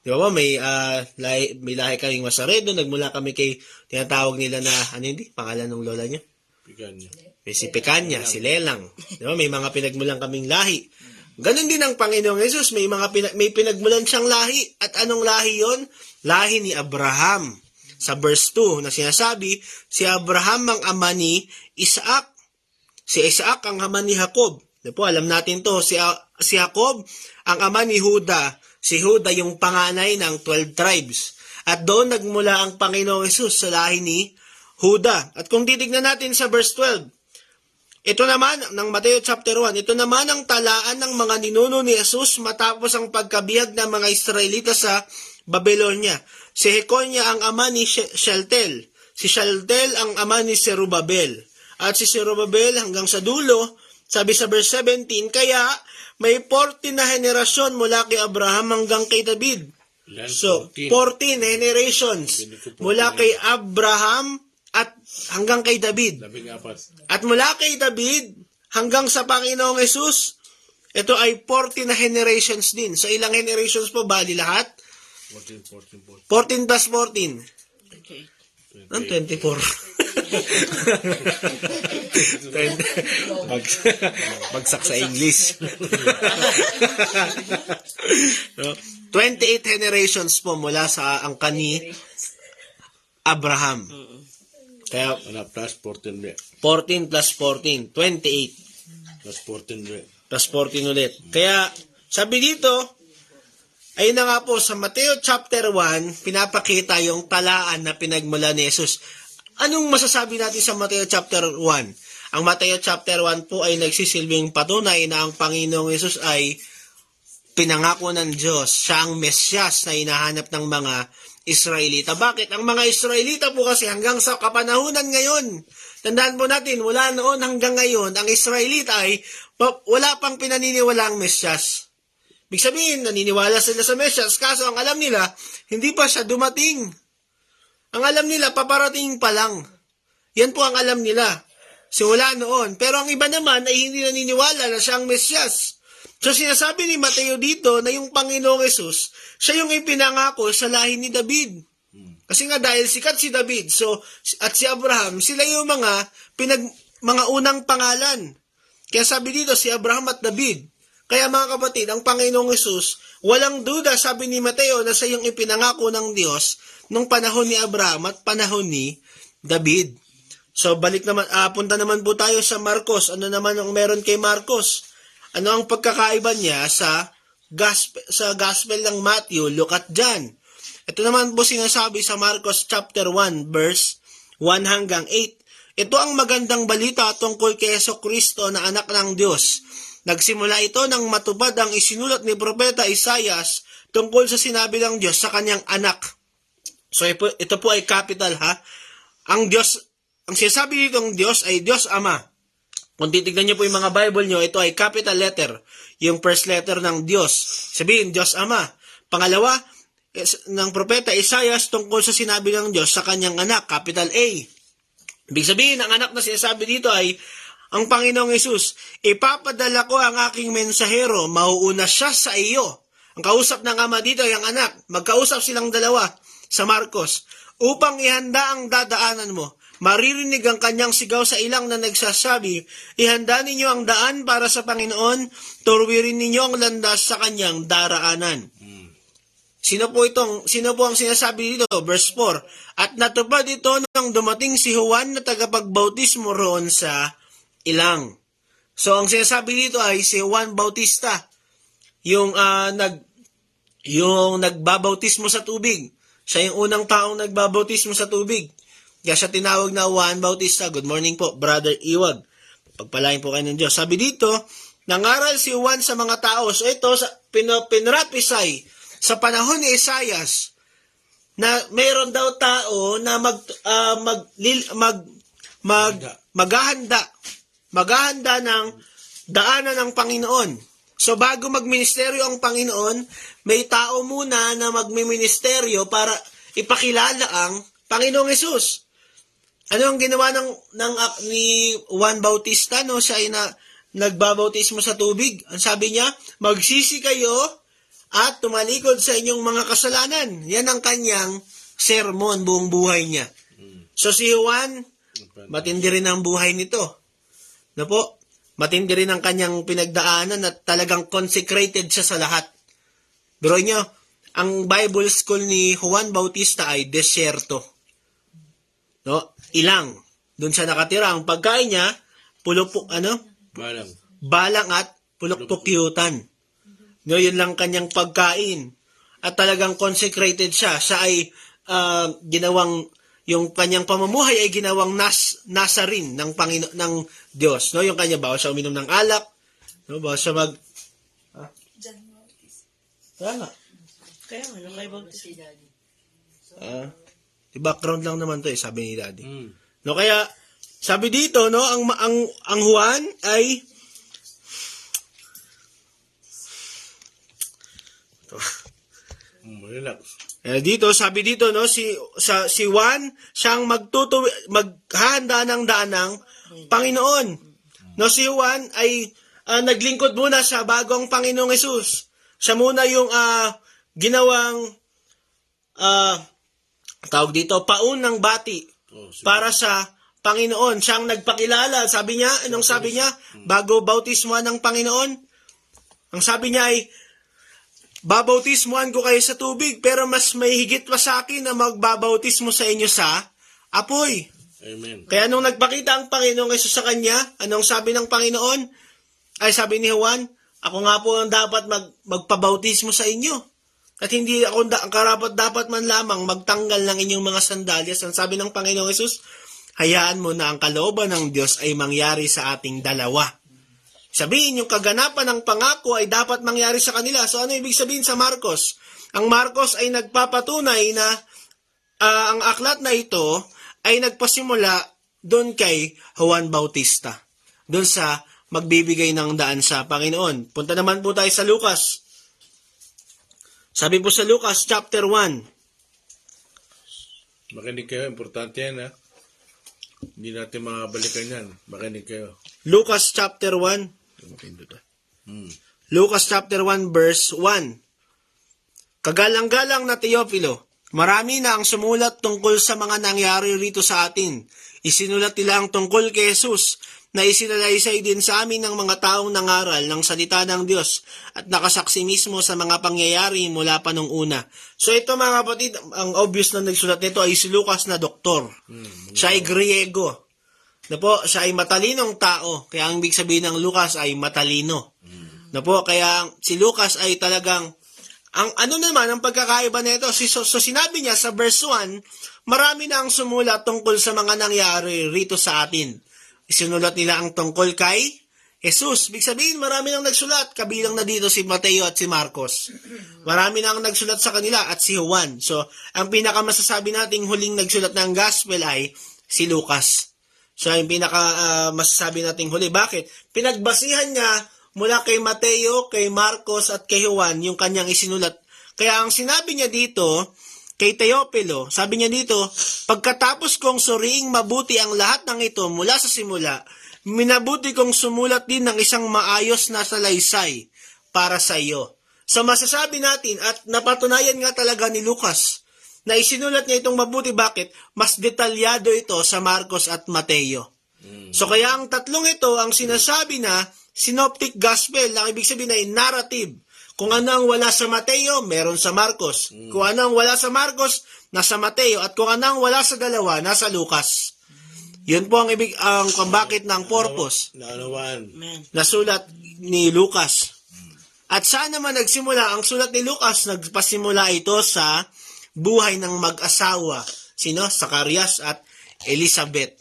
Di ba may lahi kaming Masaredo, nagmula kami kay, tinatawag nila na, pangalan ng lola niyo? Pigan niya. May si Pekanya, si Lelang. Di ba? May mga pinagmulan kaming lahi. Ganon din ang Panginoong Jesus, may pinagmulan siyang lahi. At anong lahi yon? Lahi ni Abraham. Sa verse 2 na sinasabi, si Abraham ang ama ni Isaac. Si Isaac ang ama ni Jacob. Di po, alam natin to. Si Jacob ang ama ni Juda. Si Juda yung panganay ng 12 tribes. At doon nagmula ang Panginoong Jesus sa lahi ni Juda. At kung titignan natin sa verse 12, ito naman, ng Mateo chapter 1, ito naman ang talaan ng mga ninuno ni Jesus matapos ang pagkabihag ng mga Israelita sa Babylonia. Si Jeconia ang ama ni Shealtiel. Si Shealtiel ang ama ni Zerubbabel. At si Zerubbabel hanggang sa dulo, sabi sa verse 17, kaya may 14 na henerasyon mula kay Abraham hanggang kay David. So, 14 generations mula kay Abraham at hanggang kay David. 14. At mula kay David hanggang sa Panginoong Jesus, ito ay 14 na generations din. So, ilang generations po bali lahat? 14 plus 14. Okay. Ang 24. Bagsak sa English. 28 generations po mula sa angka ni Abraham. Kaya Plus 14 ulit. 14 plus 14, 28. Plus 14 ulit. Plus 14 ulit. Kaya, sabi dito, ayun na nga po, sa Mateo chapter 1, pinapakita yung talaan na pinagmula ni Jesus. Anong masasabi natin sa Mateo chapter 1? Ang Mateo chapter 1 po ay nagsisilbing patunay na ang Panginoong Jesus ay pinangako ng Diyos. Siya ang Mesyas na hinahanap ng mga Israelita. Bakit? Ang mga Israelita po kasi hanggang sa kapanahunan ngayon, tandaan po natin, mula noon hanggang ngayon, ang Israelita ay wala pang pinaniniwala ang Mesyas. Ibig sabihin, naniniwala sila sa Mesyas, kaso ang alam nila, hindi pa siya dumating. Ang alam nila, paparating pa lang. Yan po ang alam nila. Simula noon. Pero ang iba naman ay hindi naniniwala na siya ang Mesyas. So sinasabi ni Mateo dito na yung Panginoong Jesus, siya yung ipinangako sa lahi ni David. Kasi nga dahil sikat si David, so at si Abraham, sila yung mga unang pangalan. Kaya sabi dito si Abraham at David. Kaya mga kapatid, ang Panginoong Jesus, walang duda, sabi ni Mateo, na siya yung ipinangako ng Diyos nung panahon ni Abraham at panahon ni David. So punta naman po tayo sa Marcos. Ano naman ang meron kay Marcos? Ano ang pagkakaiba niya sa gospel ng Matthew, Luke at John? Ito naman po sinasabi sa Marcos chapter 1 verse 1 hanggang 8. Ito ang magandang balita tungkol kay Jesucristo na anak ng Diyos. Nagsimula ito nang matupad ang isinulat ni Propeta Isaias tungkol sa sinabi ng Diyos sa kanyang anak. So ito po ay capital ha. Ang Diyos, ang sinasabi dito ng Diyos ay Diyos Ama. Kung titignan niyo po yung mga Bible niyo, ito ay capital letter. Yung first letter ng Diyos. Sabihin, Diyos Ama. Pangalawa, ng Propeta Isaias tungkol sa sinabi ng Diyos sa kanyang anak, capital A. Ibig sabihin, ang anak na sinasabi dito ay ang Panginoong Hesus. Ipapadala ko ang aking mensahero, mauuna siya sa iyo. Ang kausap ng ama dito ay ang anak. Magkausap silang dalawa sa Marcos. Upang ihanda ang dadaanan mo. Maririnig ang kanyang sigaw sa ilang na nagsasabi, ihanda ninyo ang daan para sa Panginoon, tuwirin ninyo ang landas sa kanyang daraanan. Sino po ang sinasabi dito? Verse 4. At natupad ito nang dumating si Juan na tagapagbautismo roon sa ilang. So ang sinasabi dito ay si Juan Bautista, yung nagbabautismo sa tubig. Siya yung unang taong nagbabautismo sa tubig. Kaya siya tinawag na Juan Bautista. Good morning po, Brother Iwag. Pagpalain po kayo ng Diyos. Sabi dito, nangaral si Juan sa mga tao. So ito, pinrapisay sa panahon ni Isaias na mayroon daw tao na maghahanda ng daanan ng Panginoon. So bago magministeryo ang Panginoon, may tao muna na magmiministeryo para ipakilala ang Panginoong Hesus. ano ang ginawa ni Juan Bautista, no? Siya ay nagbabautismo sa tubig. Ang sabi niya, magsisi kayo at tumalikod sa inyong mga kasalanan. Yan ang kanyang sermon buong buhay niya. So si Juan, matindi rin ang buhay nito. No po? Matindi rin ang kanyang pinagdaanan at talagang consecrated siya sa lahat. Pero nyo, ang Bible school ni Juan Bautista ay desyerto. No? Ilang. Doon siya nakatira. Ang pagkain niya, balang at pulok-pukyutan. No, yun lang kanyang pagkain. At talagang consecrated siya. Siya ay yung kanyang pamumuhay ay ginawang nasarin ng ng Diyos. No, yung kanya bawal siya uminom ng alak. No, bawal siya Kaya nga. Kaya ano kay Bautista? Background lang naman to sabi ni Daddy. No, kaya sabi dito, no, ang Juan ay Relax. dito, sabi dito, no, si Juan, siyang maghahanda ng daan ng Panginoon. No, si Juan ay naglingkod muna siya bago ang Panginoong Hesus. Siya muna yung ginawang tawag dito, paunang bati para sa Panginoon. Siyang nagpakilala. Sabi niya, anong sabi niya? Bago bautismuhan ng Panginoon, ang sabi niya ay, babautismuhan ko kayo sa tubig, pero mas may higit pa sa akin na magbabautismo sa inyo sa apoy. Amen. Kaya nung nagpakita ang Panginoong Hesus sa kanya, anong sabi ng Panginoon? Ay sabi ni Juan, ako nga po ang dapat magpabautismo sa inyo. At hindi ako ang karapat-dapat man lamang magtanggal ng inyong mga sandalyas. Ang sabi ng Panginoong Hesus, hayaan mo na ang kalooban ng Diyos ay mangyari sa ating dalawa. Sabihin, yung kaganapan ng pangako ay dapat mangyari sa kanila. So ano ibig sabihin sa Marcos? Ang Marcos ay nagpapatunay na ang aklat na ito ay nagpasimula doon kay Juan Bautista. Doon sa magbibigay ng daan sa Panginoon. Punta naman po tayo sa Lucas. Sabi po sa Lucas chapter 1. Makinig kayo, importante yan ha. Hindi natin makabalikan yan. Makinig kayo. Lucas chapter 1. Lucas chapter 1 verse 1. Kagalang-galang na Teofilo, marami na ang sumulat tungkol sa mga nangyari rito sa atin. Isinulat nila ang tungkol kay Jesus na isinalaysay din sa amin ng mga taong nangaral ng salita ng Diyos at nakasaksi mismo sa mga pangyayari mula pa nung una. So ito mga kapatid, ang obvious na nagsulat nito ay si Lucas na doktor. Siya ay Griego. Na po, siya ay matalinong tao. Kaya ang ibig sabihin ng Lucas ay matalino. Na po, kaya si Lucas ay talagang, ang pagkakaiba nito, so sinabi niya sa verse 1, marami na ang sumulat tungkol sa mga nangyari rito sa atin. Isinulat nila ang tungkol kay Jesus. Ibig sabihin, marami nang nagsulat. Kabilang na dito si Mateo at si Marcos. Marami nang nagsulat sa kanila at si Juan. So, ang pinakamasasabi nating huling nagsulat ng gospel ay si Lucas. So, yung pinakamasasabi nating huli. Bakit? Pinagbasihan niya mula kay Mateo, kay Marcos at kay Juan yung kanyang isinulat. Kaya ang sinabi niya dito, kay Teofilo, sabi niya dito, pagkatapos kong suriing mabuti ang lahat ng ito mula sa simula, minabuti kong sumulat din ng isang maayos na salaysay para sa iyo. So masasabi natin at napatunayan nga talaga ni Lucas na isinulat niya itong mabuti. Bakit? Mas detalyado ito sa Marcos at Mateo. So kaya ang tatlong ito ang sinasabi na synoptic gospel, ang ibig sabihin ay narrative. Kung ano ang wala sa Mateo, meron sa Marcos. Kung ano ang wala sa Marcos, nasa Mateo. At kung ano ang wala sa dalawa, nasa Lucas. Yun po ang kung bakit ng purpose. Naunawaan. Nasulat ni Lucas. At saan naman nagsimula? Ang sulat ni Lucas, nagpasimula ito sa buhay ng mag-asawa. Sino? Zacarias at Elizabeth.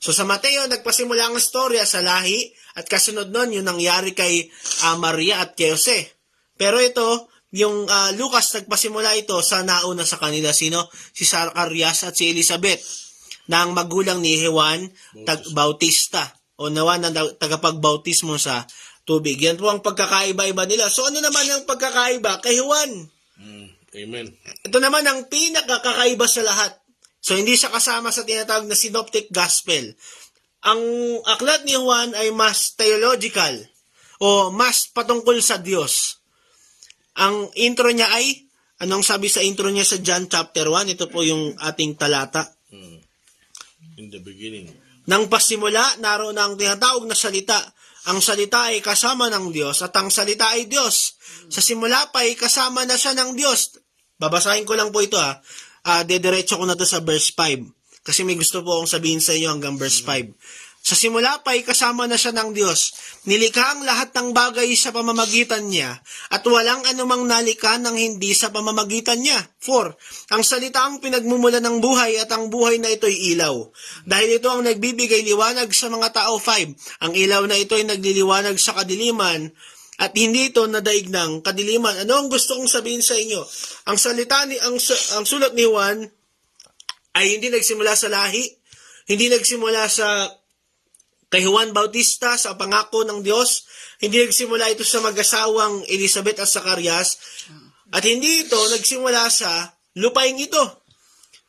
So sa Mateo, nagpasimula ang storya sa lahi. At kasunod nun, yung nangyari kay Maria at kay Jose. Pero ito, yung Lucas, nagpasimula ito sa nauna sa kanila. Sino? Si Zacarias at si Elizabeth, na ang magulang ni Juan Bautista, o nawa na tagapagbautismo sa tubig. Yan po ang pagkakaiba-iba nila. So ano naman ang pagkakaiba kay Juan? Amen. Ito naman ang pinakakakaiba sa lahat. So, hindi siya kasama sa tinatawag na synoptic gospel. Ang aklat ni Juan ay mas theological o mas patungkol sa Diyos. Ang intro niya ay, anong sabi sa intro niya sa John chapter 1? Ito po yung ating talata. In the beginning. Nang pasimula, naroon ang tinatawag na salita. Ang salita ay kasama ng Diyos at ang salita ay Diyos. Sa simula pa ay kasama na siya ng Diyos. Babasahin ko lang po ito Dediretso ko na to sa verse 5. Kasi may gusto po akong sabihin sa inyo hanggang verse 5. Sa simula pa ay kasama na siya ng Diyos. Nilikha ang lahat ng bagay sa pamamagitan niya at walang anumang nalikha ng hindi sa pamamagitan niya. 4. Ang salita ang pinagmumula ng buhay at ang buhay na ito'y ilaw. Dahil ito ang nagbibigay liwanag sa mga tao. 5. Ang ilaw na ito ay nagliliwanag sa kadiliman at hindi ito nadaig ng kadiliman. Ano ang gusto kong sabihin sa inyo? Ang salita ang sulat ni Juan ay hindi nagsimula sa lahi, hindi nagsimula sa kay Juan Bautista sa pangako ng Diyos, hindi nagsimula ito sa mag-asawang Elizabeth at Zacarias, at hindi ito nagsimula sa lupaing ito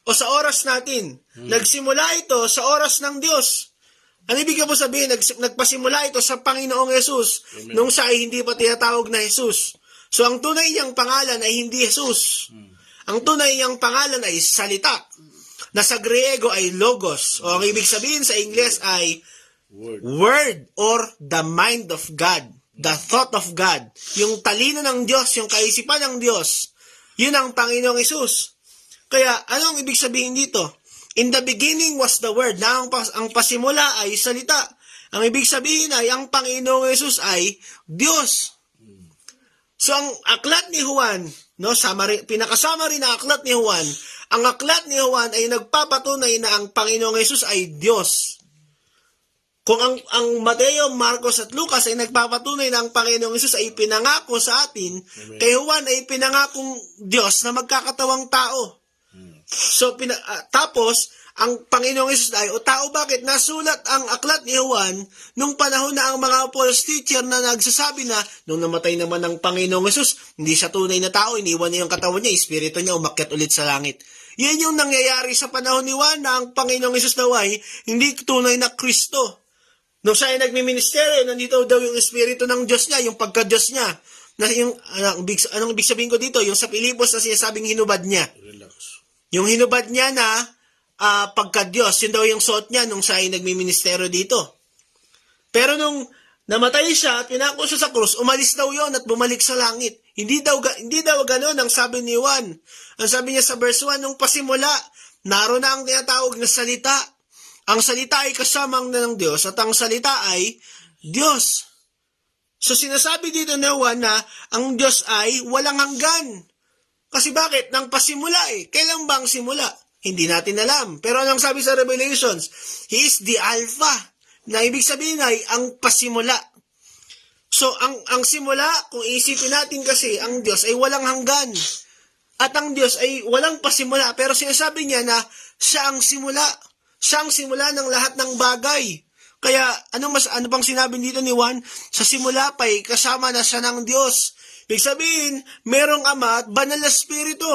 o sa oras natin. Nagsimula ito sa oras ng Diyos. Ano ibig po sabihin? Nagpasimula ito sa Panginoong Jesus nung siya ay hindi pa tinatawag na Jesus. So ang tunay niyang pangalan ay hindi Jesus. Ang tunay niyang pangalan ay salita, na sa Griego ay logos, o ang ibig sabihin sa Ingles ay word or the mind of God, the thought of God. Yung talino ng Diyos, yung kaisipan ng Diyos, yun ang Panginoong Hesus. Kaya, anong ibig sabihin dito? In the beginning was the word, na ang pasimula ay salita. Ang ibig sabihin ay ang Panginoong Hesus ay Diyos. So, ang aklat ni Juan, pinakasama rin ang aklat ni Juan, ang aklat ni Juan ay nagpapatunay na ang Panginoong Hesus ay Diyos. Kung ang Mateo, Marcos at Lucas ay nagpapatunay na ang Panginoong Hesus ay pinangako sa atin, kay Juan ay pinangakong Diyos na magkakatawang tao. So, tapos, ang Panginoong Hesus ay, tao bakit? Nasulat ang aklat ni Juan nung panahon na ang mga false teacher na nagsasabi na, nung namatay naman ang Panginoong Hesus, hindi siya tunay na tao, iniwan niya yung katawan niya, espiritu niya umakyat ulit sa langit. Yan yung nangyayari sa panahon ni Juan na ang Panginoong Hesus daw ay hindi tunay na Kristo. Nung siya ay nagmi-ministeryo, nandito daw yung espiritu ng Diyos niya, yung pagka-Diyos niya. Na yung, anong ibig sabihin ko dito? Yung sa Pilipos na sinasabing hinubad niya. Relax. Yung hinubad niya na pagka-Diyos, yun daw yung suot niya nung siya ay nagmi-ministeryo dito. Pero nung namatay siya at pinako siya sa krus, umalis daw yon at bumalik sa langit. Hindi daw ganoon ang sabi ni Juan. Ang sabi niya sa verse 1, nung pasimula, naroon na ang tinatawag na salita. Ang salita ay kasamang na ng Diyos at ang salita ay Diyos. So sinasabi dito ni Juan na ang Diyos ay walang hanggan. Kasi bakit? Nang pasimula Kailan ba ang simula? Hindi natin alam. Pero anong sabi sa Revelations? He is the Alpha. Na ibig sabihin ay ang pasimula. So ang simula, kung isipin natin kasi, ang Diyos ay walang hanggan. At ang Diyos ay walang pasimula. Pero sinasabi niya na siya ang simula. Siya ang simula ng lahat ng bagay. Kaya, ano pang sinabi dito ni Juan? Sa simula pa'y kasama na siya ng Diyos. Ibig sabihin, merong Ama at Banal na Espiritu.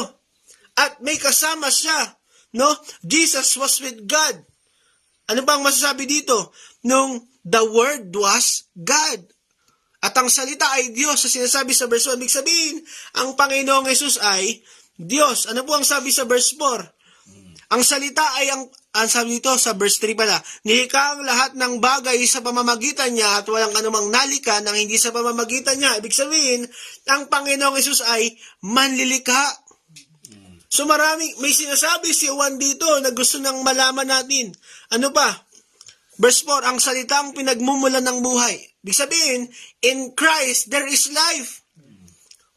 At may kasama siya. No? Jesus was with God. Ano bang masasabi dito? Nung the Word was God. At ang salita ay Diyos. Sa sinasabi sa verse 1, ibig sabihin, ang Panginoong Hesus ay Diyos. Ano po ang sabi sa verse 4? Ang salita ay ang sabi dito sa verse 3 pala, nilikha ang lahat ng bagay sa pamamagitan niya at walang anumang nalika nang hindi sa pamamagitan niya. Ibig sabihin, ang Panginoong Hesus ay manlilikha. So may sinasabi si Juan dito na gusto nang malaman natin. Ano pa? Verse 4, ang salitang pinagmumulan ng buhay. Ibig sabihin, in Christ there is life.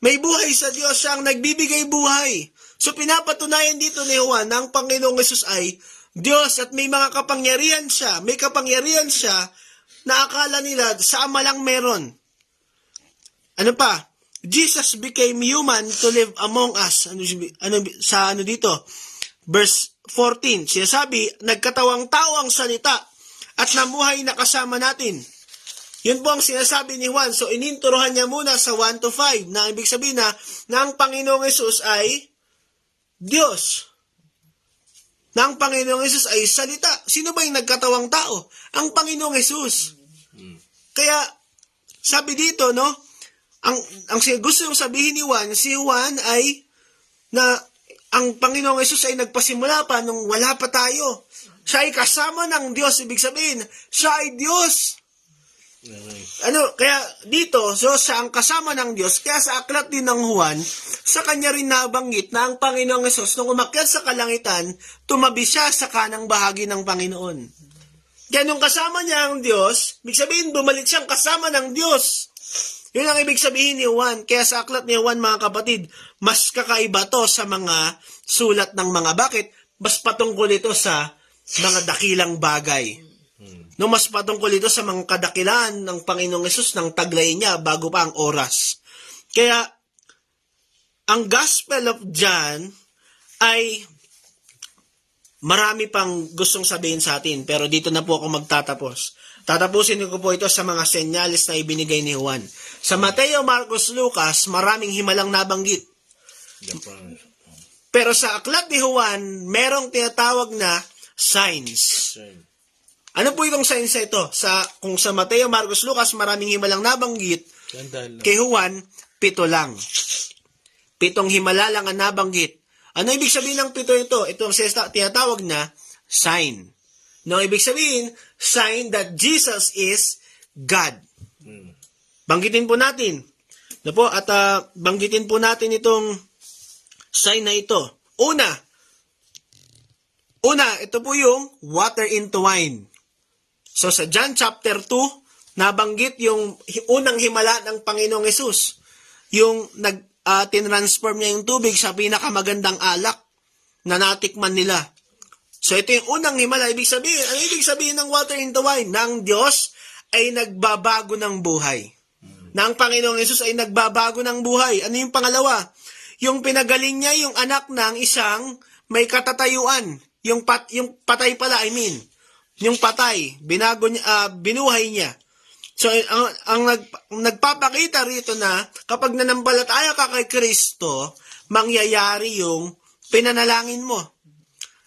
May buhay sa Diyos, siyang nagbibigay buhay. So pinapatunayan dito ni Juan na ang Panginoong Hesus ay Diyos at may mga kapangyarihan siya. May kapangyarihan siya na akala nila sa Ama lang meron. Ano pa? Jesus became human to live among us. Ano dito? Verse 14. Sinasabi, nagkatawang tao ang salita at namuhay na kasama natin. Yun po ang sinasabi ni Juan. So ininturohan niya muna sa 1 to 5 na ibig sabihin na ang Panginoong Hesus ay Diyos. na ang Panginoong Yesus ay salita. Sino ba yung nagkatawang tao? Ang Panginoong Yesus. Kaya, sabi dito, no, ang gusto yung sabihin ni Juan, si Juan ay na ang Panginoong Yesus ay nagpasimula pa nung wala pa tayo. Siya ay kasama ng Diyos. Ibig sabihin, siya ay Diyos. Kaya dito, so siya ang kasama ng Diyos. Kaya sa aklat din ng Juan, sa kanya rin nabanggit na ang Panginoong Yesus, nung umakyat sa kalangitan, tumabi siya sa kanang bahagi ng Panginoon. Kaya nung kasama niya ang Diyos, ibig sabihin, bumalik siyang kasama ng Diyos. Yun ang ibig sabihin ni Juan. Kaya sa aklat ni Juan, mga kapatid, mas kakaiba to sa mga sulat ng mga bakit? Mas patungkol ito sa mga dakilang bagay. No, mas patungkol ito sa mga kadakilaan ng Panginoong Yesus ng taglay niya bago pa ang oras. Kaya, ang Gospel of John ay marami pang gustong sabihin sa atin, pero dito na po ako magtatapos. Tatapusin ko po ito sa mga senyales na ibinigay ni Juan. Sa Mateo, Marcos, Lucas, maraming himalang nabanggit. Pero sa aklat ni Juan, merong tinatawag na signs. Ano po itong signs na ito? Kung sa Mateo, Marcos, Lucas, maraming himalang nabanggit, kay Juan, 7 lang. 7 himala lang ang nabanggit. Ano ibig sabihin ng 7 ito? Ito ang tinatawag na sign. No, ibig sabihin, sign that Jesus is God. Banggitin po natin. At banggitin po natin itong sign na ito. Una, ito po yung water into wine. So sa John chapter 2, nabanggit yung unang himala ng Panginoong Yesus. Yung tinransform niya yung tubig sa pinakamagandang alak na natikman nila. So ito yung unang himala. Ano ibig sabihin ng water into wine? Na ang Diyos ay nagbabago ng buhay. Na ang Panginoong Yesus ay nagbabago ng buhay. Ano yung pangalawa? Yung pinagaling niya yung anak ng isang may katatayuan. Yung patay pala, yung patay, binuhay niya. So, ang nagpapakita rito na kapag nanampalataya ka kay Kristo, mangyayari yung pinanalangin mo.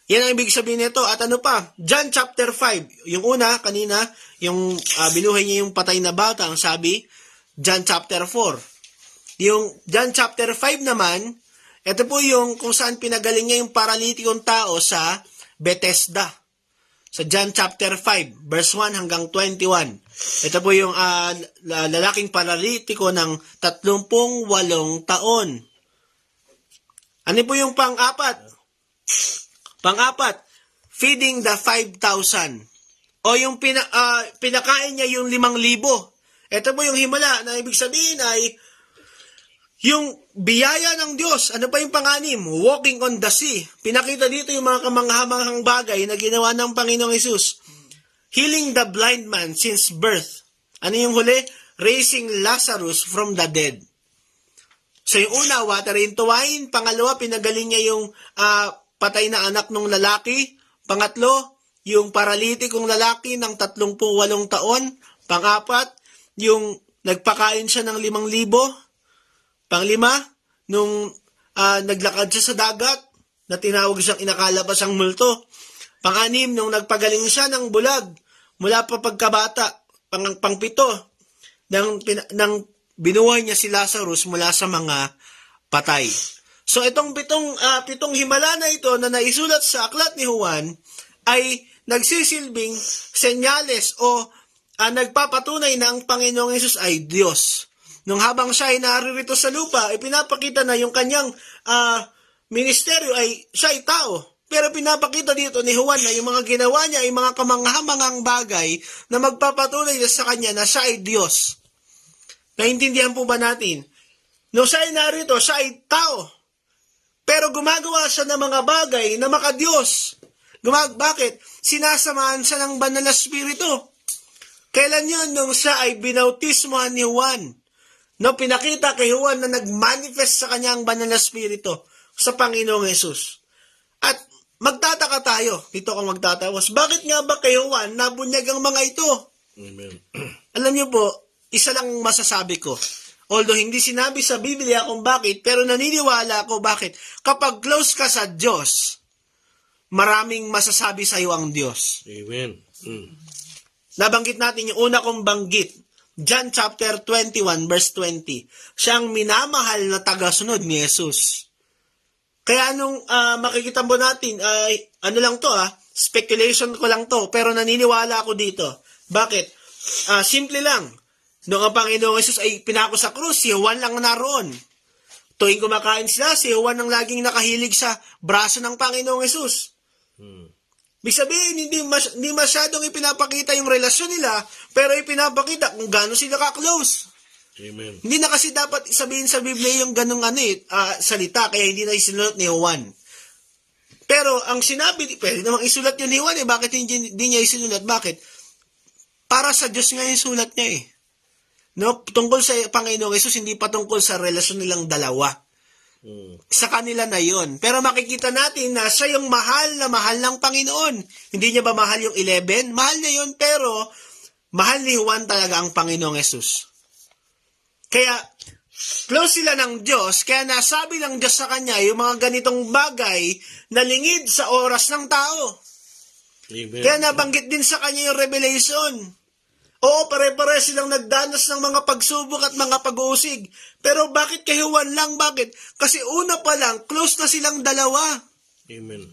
Yan ang ibig sabihin nito. At ano pa? John chapter 5. Yung una, kanina, yung binuhay niya yung patay na bata, ang sabi, John chapter 4. Yung John chapter 5 naman, ito po yung kung saan pinagaling niya yung paralitikong tao sa Bethesda. Sa John chapter 5, verse 1 hanggang 21. Ito po yung lalaking paralitiko ng 38 taon. Ano po yung pang-apat? Pang-apat, feeding the 5,000. O yung pinakain niya yung 5,000. Ito po yung himala na ibig sabihin ay yung biyaya ng Diyos. Ano pa yung pang-anim? Walking on the sea. Pinakita dito yung mga kamanghamanghang bagay na ginawa ng Panginoong Yesus. Healing the blind man since birth. Ano yung huli? Raising Lazarus from the dead. So yung una, water into wine. Pangalawa, pinagaling niya yung patay na anak ng lalaki. Pangatlo, yung paralitikong lalaki ng 38 taon. Pang-apat, yung nagpakain siya ng 5,000. Panglima, nung naglakad siya sa dagat, na tinawag siyang inakala pa siyang multo. Pang-anim, nung nagpagaling siya ng bulag, mula pa pagkabata. Pang-pito, nang binuhay niya si Lazarus mula sa mga patay. So itong pitong himala na ito na naisulat sa aklat ni Juan ay nagsisilbing senyales o nagpapatunay na ang Panginoong Yesus ay Diyos. Nung habang siya ay naririto sa lupa, pinapakita na yung kanyang ministeryo ay siya ay tao. Pero pinapakita dito ni Juan na yung mga ginawa niya ay mga kamanghamanghang bagay na magpapatunay na sa kanya na siya ay Diyos. Naintindihan po ba natin? Nung siya ay narito, siya ay tao. Pero gumagawa siya ng mga bagay na makadiyos. Bakit? Sinasamahan siya ng banal na spirito. Kailan yun? Nung siya ay binautismohan ni Juan. No, pinakita kay Juan na nag-manifest sa kanya ang banal na spirito sa Panginoong Yesus. At magtataka tayo. Dito ako magtatawas. Bakit nga ba kay Juan nabunyag ang mga ito? Amen. Alam niyo po, isa lang masasabi ko. Although hindi sinabi sa Biblia kung bakit, pero naniniwala ako bakit. Kapag close ka sa Diyos, maraming masasabi sa iyo ang Diyos. Amen. Nabanggit natin yung una kong banggit. John chapter 21 verse 20. Siyang minamahal na tagasunod ni Jesus. Kaya nung makikita mo natin, ano lang to speculation ko lang to, pero naniniwala ako dito. Bakit? Simple lang. Noong ang Panginoong Jesus ay pinako sa krus, si Juan lang naroon. Tuwing kumakain sila, si Juan ang laging nakahilig sa braso ng Panginoong Jesus. Ibig sabihin, hindi masyadong ipinapakita yung relasyon nila, pero ipinapakita kung gaano sila ka-close. Amen. Hindi na kasi dapat sabihin sa Biblia yung ganung salita, kaya hindi na isinulat ni Juan. Pero ang sinabi, pwede namang isulat yun ni Juan, bakit hindi niya isinulat? Bakit? Para sa Diyos nga yung sulat niya No? Tungkol sa Panginoong Jesus, hindi pa tungkol sa relasyon nilang dalawa. Sa kanila na yon. Pero makikita natin na siya yung mahal na mahal ng Panginoon. Hindi niya ba mahal yung 11? Mahal niya yun, pero mahal ni Juan talaga ang Panginoong Jesus. Kaya, close sila ng Diyos, kaya nasabi ng Diyos sa kanya yung mga ganitong bagay na lingid sa oras ng tao. Amen. Kaya nabanggit din sa kanya yung revelation. Oo, pare-pare silang nagdanas ng mga pagsubok at mga pag-uusig. Pero bakit kay Juan lang? Bakit? Kasi una pa lang, close na silang dalawa. Amen.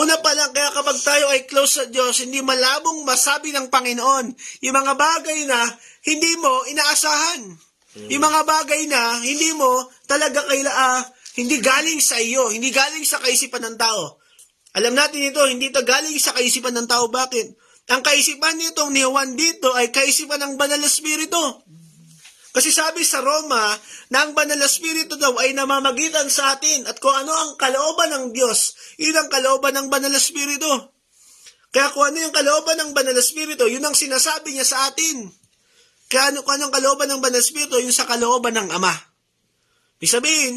Una pa lang, kaya kapag tayo ay close sa Diyos, hindi malabong masabi ng Panginoon yung mga bagay na hindi mo inaasahan. Yung mga bagay na hindi mo talaga hindi galing sa iyo, hindi galing sa kaisipan ng tao. Alam natin ito, hindi ito galing sa kaisipan ng tao. Bakit? Ang kaisipan nitong ni Juan dito ay kaisipan ng Banal na Espiritu. Kasi sabi sa Roma na ang Banal na Espiritu daw ay namamagitan sa atin at kung ano ang kalooban ng Diyos, yun ang kalooban ng Banal na Espiritu. Kaya kung ano yung kalooban ng Banal na Espiritu, yun ang sinasabi niya sa atin. Kaya kung ano ang kalooban ng Banal na Espiritu, yun sa kalooban ng Ama. Ibig sabihin,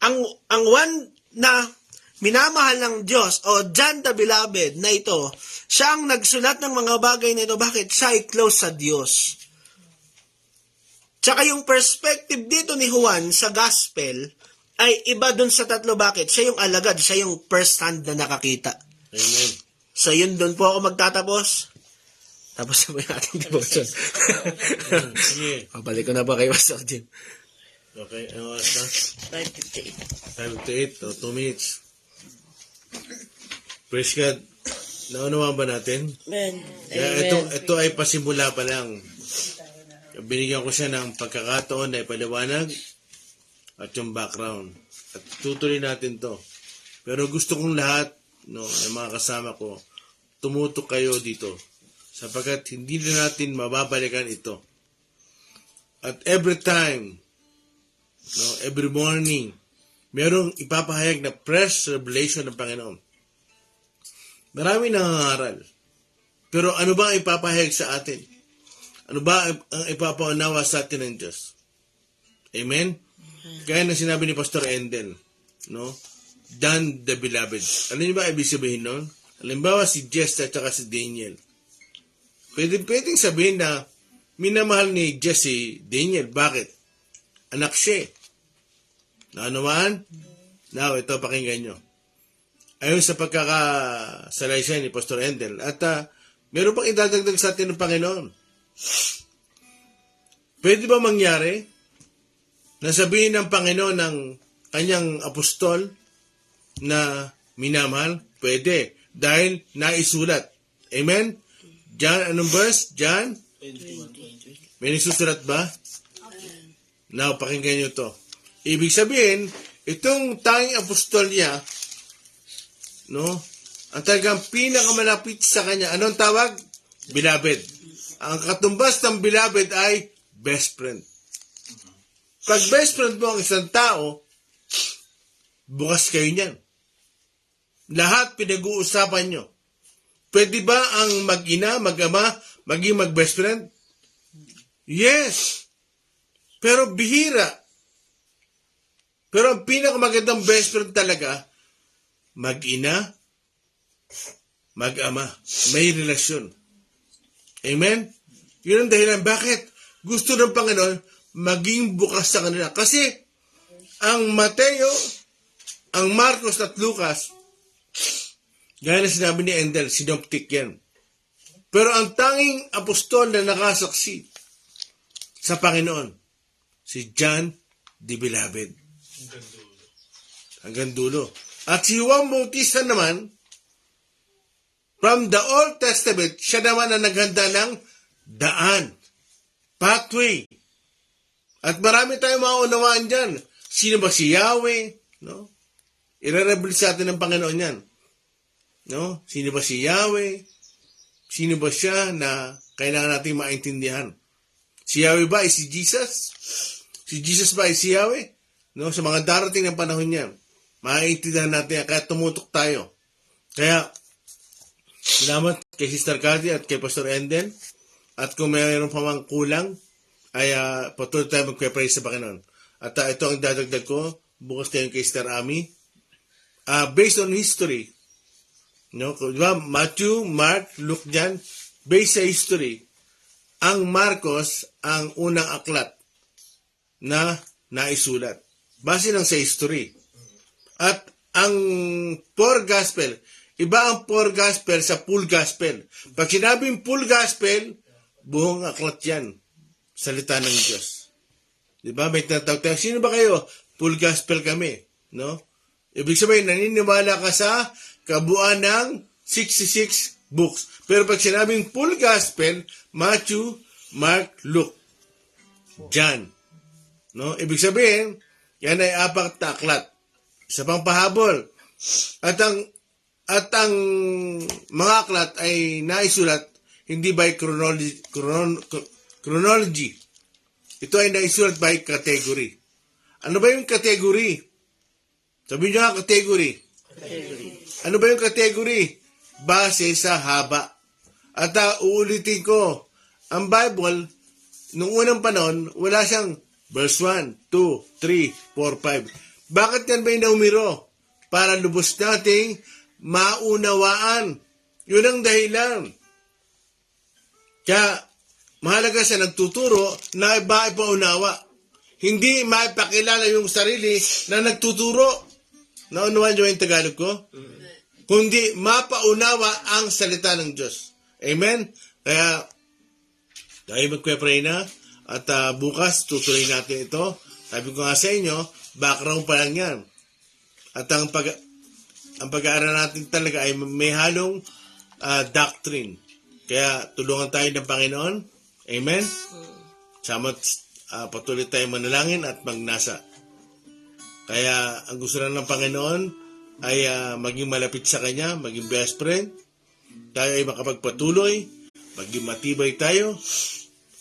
ang one na minamahal ng Diyos o John the Beloved na ito, siya ang nagsulat ng mga bagay na ito. Bakit? Siya ay close sa Diyos. Tsaka yung perspective dito ni Juan sa gospel ay iba dun sa tatlo. Bakit? Siya yung alagad, siya yung first hand na nakakita. Amen. So yun, dun po ako magtatapos. Tapos na po yung ating devotion. Sige. Pabalik ko na ba kay Pastor Jim? Okay, ano oras na? 5:58. 5 to 8, 2 minutes. Praise God. Naunawa ba natin? Amen. Kaya ito ay pasimula pa lang. Binigyan ko siya ng pagkakataon na ipaliwanag at yung background. At tutuloy natin to. Pero gusto kong lahat, ng mga kasama ko, tumutok kayo dito. Sapagkat hindi na natin mababalikan ito. At every time, every morning, merong ipapahayag na fresh revelation ng Panginoon. Marami nangangaral. Pero ano ba ang ipapahayag sa atin? Ano ba ang ipapaunawa sa atin ng Diyos? Amen? Kaya na sinabi ni Pastor Endel, John the Beloved. Alam niyo ba ibig sabihin nun? Halimbawa si Jess at saka si Daniel. Pwedeng sabihin na minamahal ni Jess si Daniel. Bakit? Anak siya. Naunawaan? Now, ito pakinggan nyo. Ayon sa pagkakasalaysay ni Pastor Endel. At meron pang idadagdag sa atin ng Panginoon. Pwede ba mangyari na sabihin ng Panginoon ng kanyang apostol na minamahal? Pwede. Dahil naisulat. Amen? John, anong verse? John? 21. May nasusulat ba? Now, pakinggan nyo to. Ibig sabihin, itong tanging apostol niya, ang talagang pinakamalapit sa kanya, anong tawag? Beloved. Ang katumbas ng beloved ay best friend. Pag best friend mo ang isang tao, bukas kayo niyan. Lahat pinag-uusapan nyo. Pwede ba ang mag-ina, mag-ama, maging mag-best friend? Yes. Pero bihira. Pero ang pinakamagandang best friend talaga, mag-ina, mag-ama. May relasyon. Amen? Yun ang dahilan. Bakit? Gusto ng Panginoon maging bukas sa kanila. Kasi ang Mateo, ang Marcos at Lucas, Gaya na sinabi ni Endel, synoptic yan. Pero ang tanging apostol na nakasaksi sa Panginoon, si John the Beloved. Hanggang dulo. At si Juan Bautista naman, from the Old Testament, siya naman ang naghanda ng daan, pathway. At marami tayong maunawaan dyan. Sino ba si Yahweh? No? I-reveal sa atin ng Panginoon yan. No? Sino ba si Yahweh? Sino ba siya na kailangan natin maintindihan? Si Yahweh ba ay si Jesus? Si Jesus ba ay si Yahweh? No? Sa mga darating ng panahon niya, maintindihan natin kaya tumutok tayo. Kaya, salamat kay Sister Cathy at kay Pastor Enden. At kung mayroon pa mang kulang, ay patuloy tayo magpe-praise sa Panginoon. At ito ang dadagdag ko, bukas tayo kay Sister Ami. Based on history, no? Diba? Matthew, Mark, Luke, John, based sa history, ang Marcos ang unang aklat na naisulat. Base lang sa history. At ang poor gospel, iba ang poor gospel sa full gospel. Pag sinabing full gospel, buong aklat yan. Salita ng Diyos. Diba? May tinatawag tayo, sino ba kayo? Full gospel kami. No? Ibig sabihin, naniniwala ka sa kabuuan ng 66 books. Pero pag sinabing full gospel, Matthew, Mark, Luke, John. No? Ibig sabihin, yan ay apat na aklat. Isa pang pahabol. At ang mga aklat ay naisulat hindi by chronology. Ito ay naisulat by category. Ano ba yung category? Sabihin nyo nga category. Ano ba yung category? Base sa haba. At uulitin ko, ang Bible, nung unang panahon, wala siyang verse 1, 2, 3, 4, 5. Bakit yan ba yung naumiro? Para lubos nating maunawaan. Yun ang dahilan. Kaya, mahalaga sa nagtuturo na iba ipaunawa. Hindi maipakilala yung sarili na nagtuturo. Naunawaan nyo yung Tagalog ko? Kundi mapaunawa ang salita ng Diyos. Amen? Kaya, tayo magpe-pray na at bukas tutuloy natin ito. Sabi ko nga sa inyo, background pa lang yan. At ang pag-aaral natin talaga ay may halong doctrine. Kaya tulungan tayo ng Panginoon. Amen? Salamat, patuloy tayo manalangin at magnasa. Kaya ang gusto lang ng Panginoon ay maging malapit sa Kanya, maging best friend. Tayo ay makapagpatuloy, maging matibay tayo,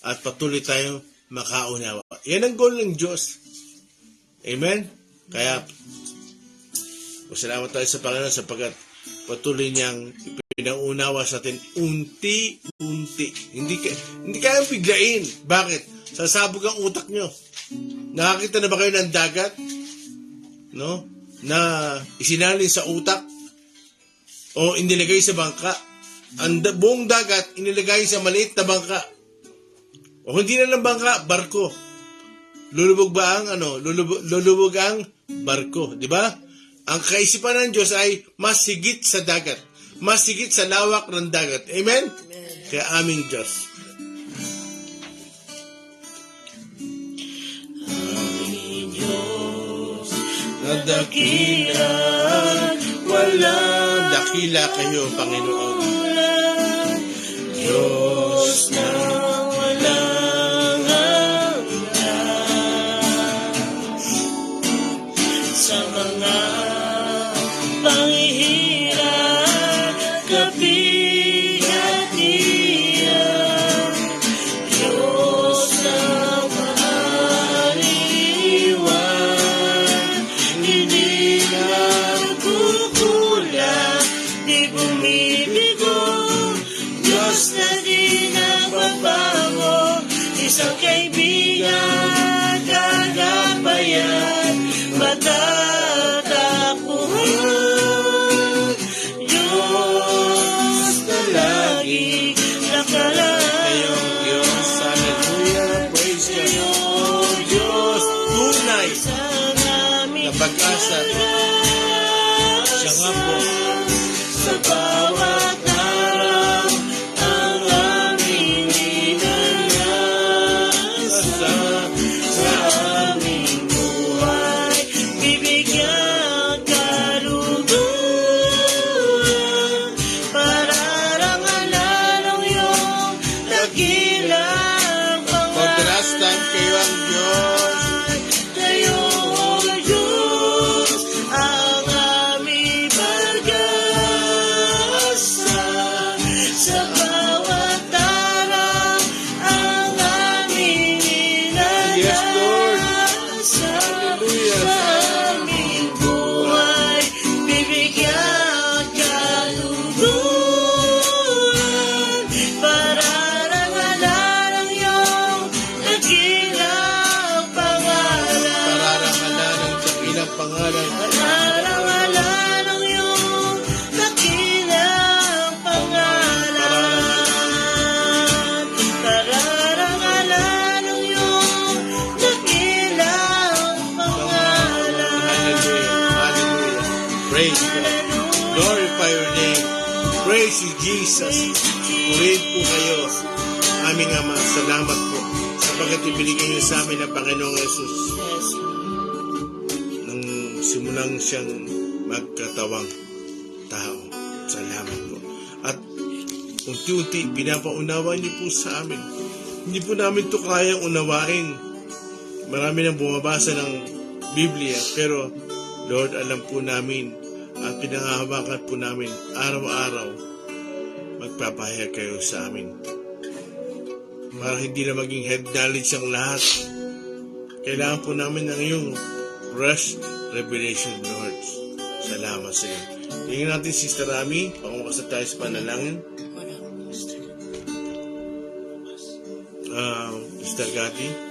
at patuloy tayo makaunawa. Yan ang goal ng Diyos. Amen? Kaya, salamat tayo sa Panginoon sapagkat patuloy niyang pinaunawa sa atin unti-unti. Hindi kayang biglain. Bakit? Sasabog ang utak nyo. Nakakita na ba kayo ng dagat? No? Na isinalin sa utak? O inilagay sa bangka? Ang buong dagat inilagay sa maliit na bangka. O hindi na lang bangka, barko. Lulubog ba ang lulubog ang barko, di ba? Ang kaisipan ng Diyos ay mas higit sa dagat, mas higit sa lawak ng dagat. Amen? Kaya aming Diyos. Aming Diyos na dakila, walang dakila kayo, Panginoon. Diyos na walang hanggan sa mga panghihirap, kabigatian. Diyos na maaliwan, hindi nagkukulang, di bumibigo. Diyos na di nagbabago, isang kaibigan, kagabayan, matatakbuhan. Diyos na lagi nakalangit. Diyos, hallelujah, praise God. Diyos, tunay na pag-asa. Siya nga po. you, Jesus. Purihin po kayo. Aming Ama, salamat po sapagkat ibinigay niyo sa amin ang Panginoong Jesus Yes. nang simulang siyang magkatawang tao. Salamat po. At unti-unti, pinapaunawa niyo po sa amin. Hindi po namin ito kayang unawain. Marami nang bumabasa ng Biblia, pero Lord, alam po namin at pinangahawakan po namin araw-araw magpapahayag kayo sa amin. Para hindi na maging head knowledge ang lahat. Kailangan po namin ng iyong fresh revelation, Lord. Salamat sa iyo. Tingnan natin, Sister Rami, pangukas tayo sa panalangin. Sister Gati.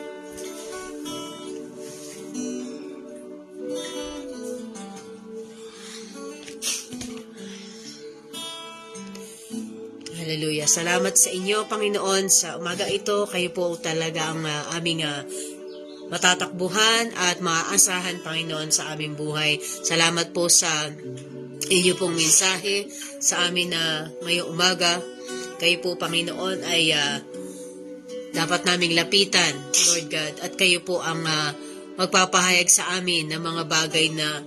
Hallelujah. Salamat sa inyo, Panginoon, sa umaga ito. Kayo po talaga ang aming matatakbuhan at maaasahan, Panginoon, sa aming buhay. Salamat po sa inyo pong mensahe sa amin na ngayong umaga. Kayo po, Panginoon, ay dapat naming lapitan, Lord God. At kayo po ang magpapahayag sa amin ng mga bagay na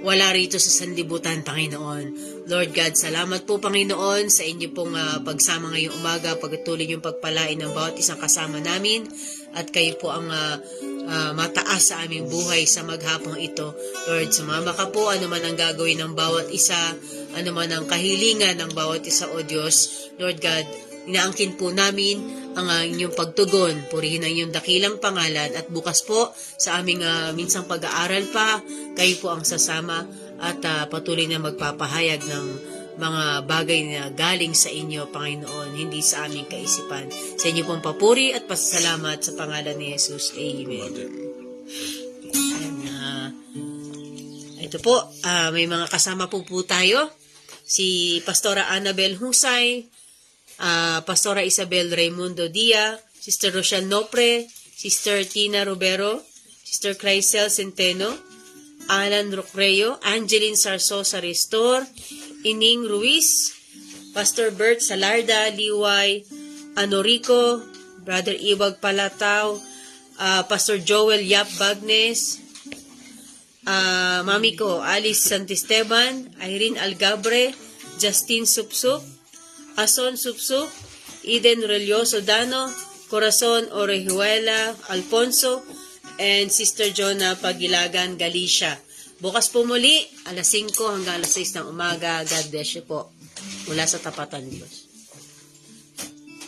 wala rito sa sanlibutan, Panginoon. Lord God, salamat po, Panginoon, sa inyo pong pagsama ngayong umaga, pagtuloy yung pagpalain ng bawat isang kasama namin, at kayo po ang mataas sa aming buhay sa maghapong ito. Lord, sumama ka po, ano man ang gagawin ng bawat isa, ano man ang kahilingan ng bawat isa, O Diyos. Lord God, inaangkin po namin ang inyong pagtugon. Purihin ang inyong dakilang pangalan, at bukas po sa aming minsang pag-aaral pa, kayo po ang sasama at patuloy na magpapahayag ng mga bagay na galing sa inyo, Panginoon, hindi sa aming kaisipan. Sa inyo pong papuri at pasasalamat sa pangalan ni Jesus. Amen. Ito po, may mga kasama po tayo. Si Pastora Annabel Husay, Pastora Isabel Raimundo Dia, Sister Rochelle Nopre, Sister Tina Robero, Sister Chrysel Centeno, Alan Rocreo, Angeline Sarsosa Restor, Ining Ruiz, Pastor Bert Salarda, Liway Anorico, Brother Iwag Palataw, Pastor Joel Yap Bagnes, Mami ko, Alice Santisteban, Irene Algabre, Justine Supsup, Ason Supsup, Eden Relioso Dano, Corazon Orejuela Alfonso, and Sister Jonah Pagilagan Galicia. Bukas po muli, alas 5 hanggang alas 6 ng umaga. God bless you po. Mula sa Tapatan Diyos.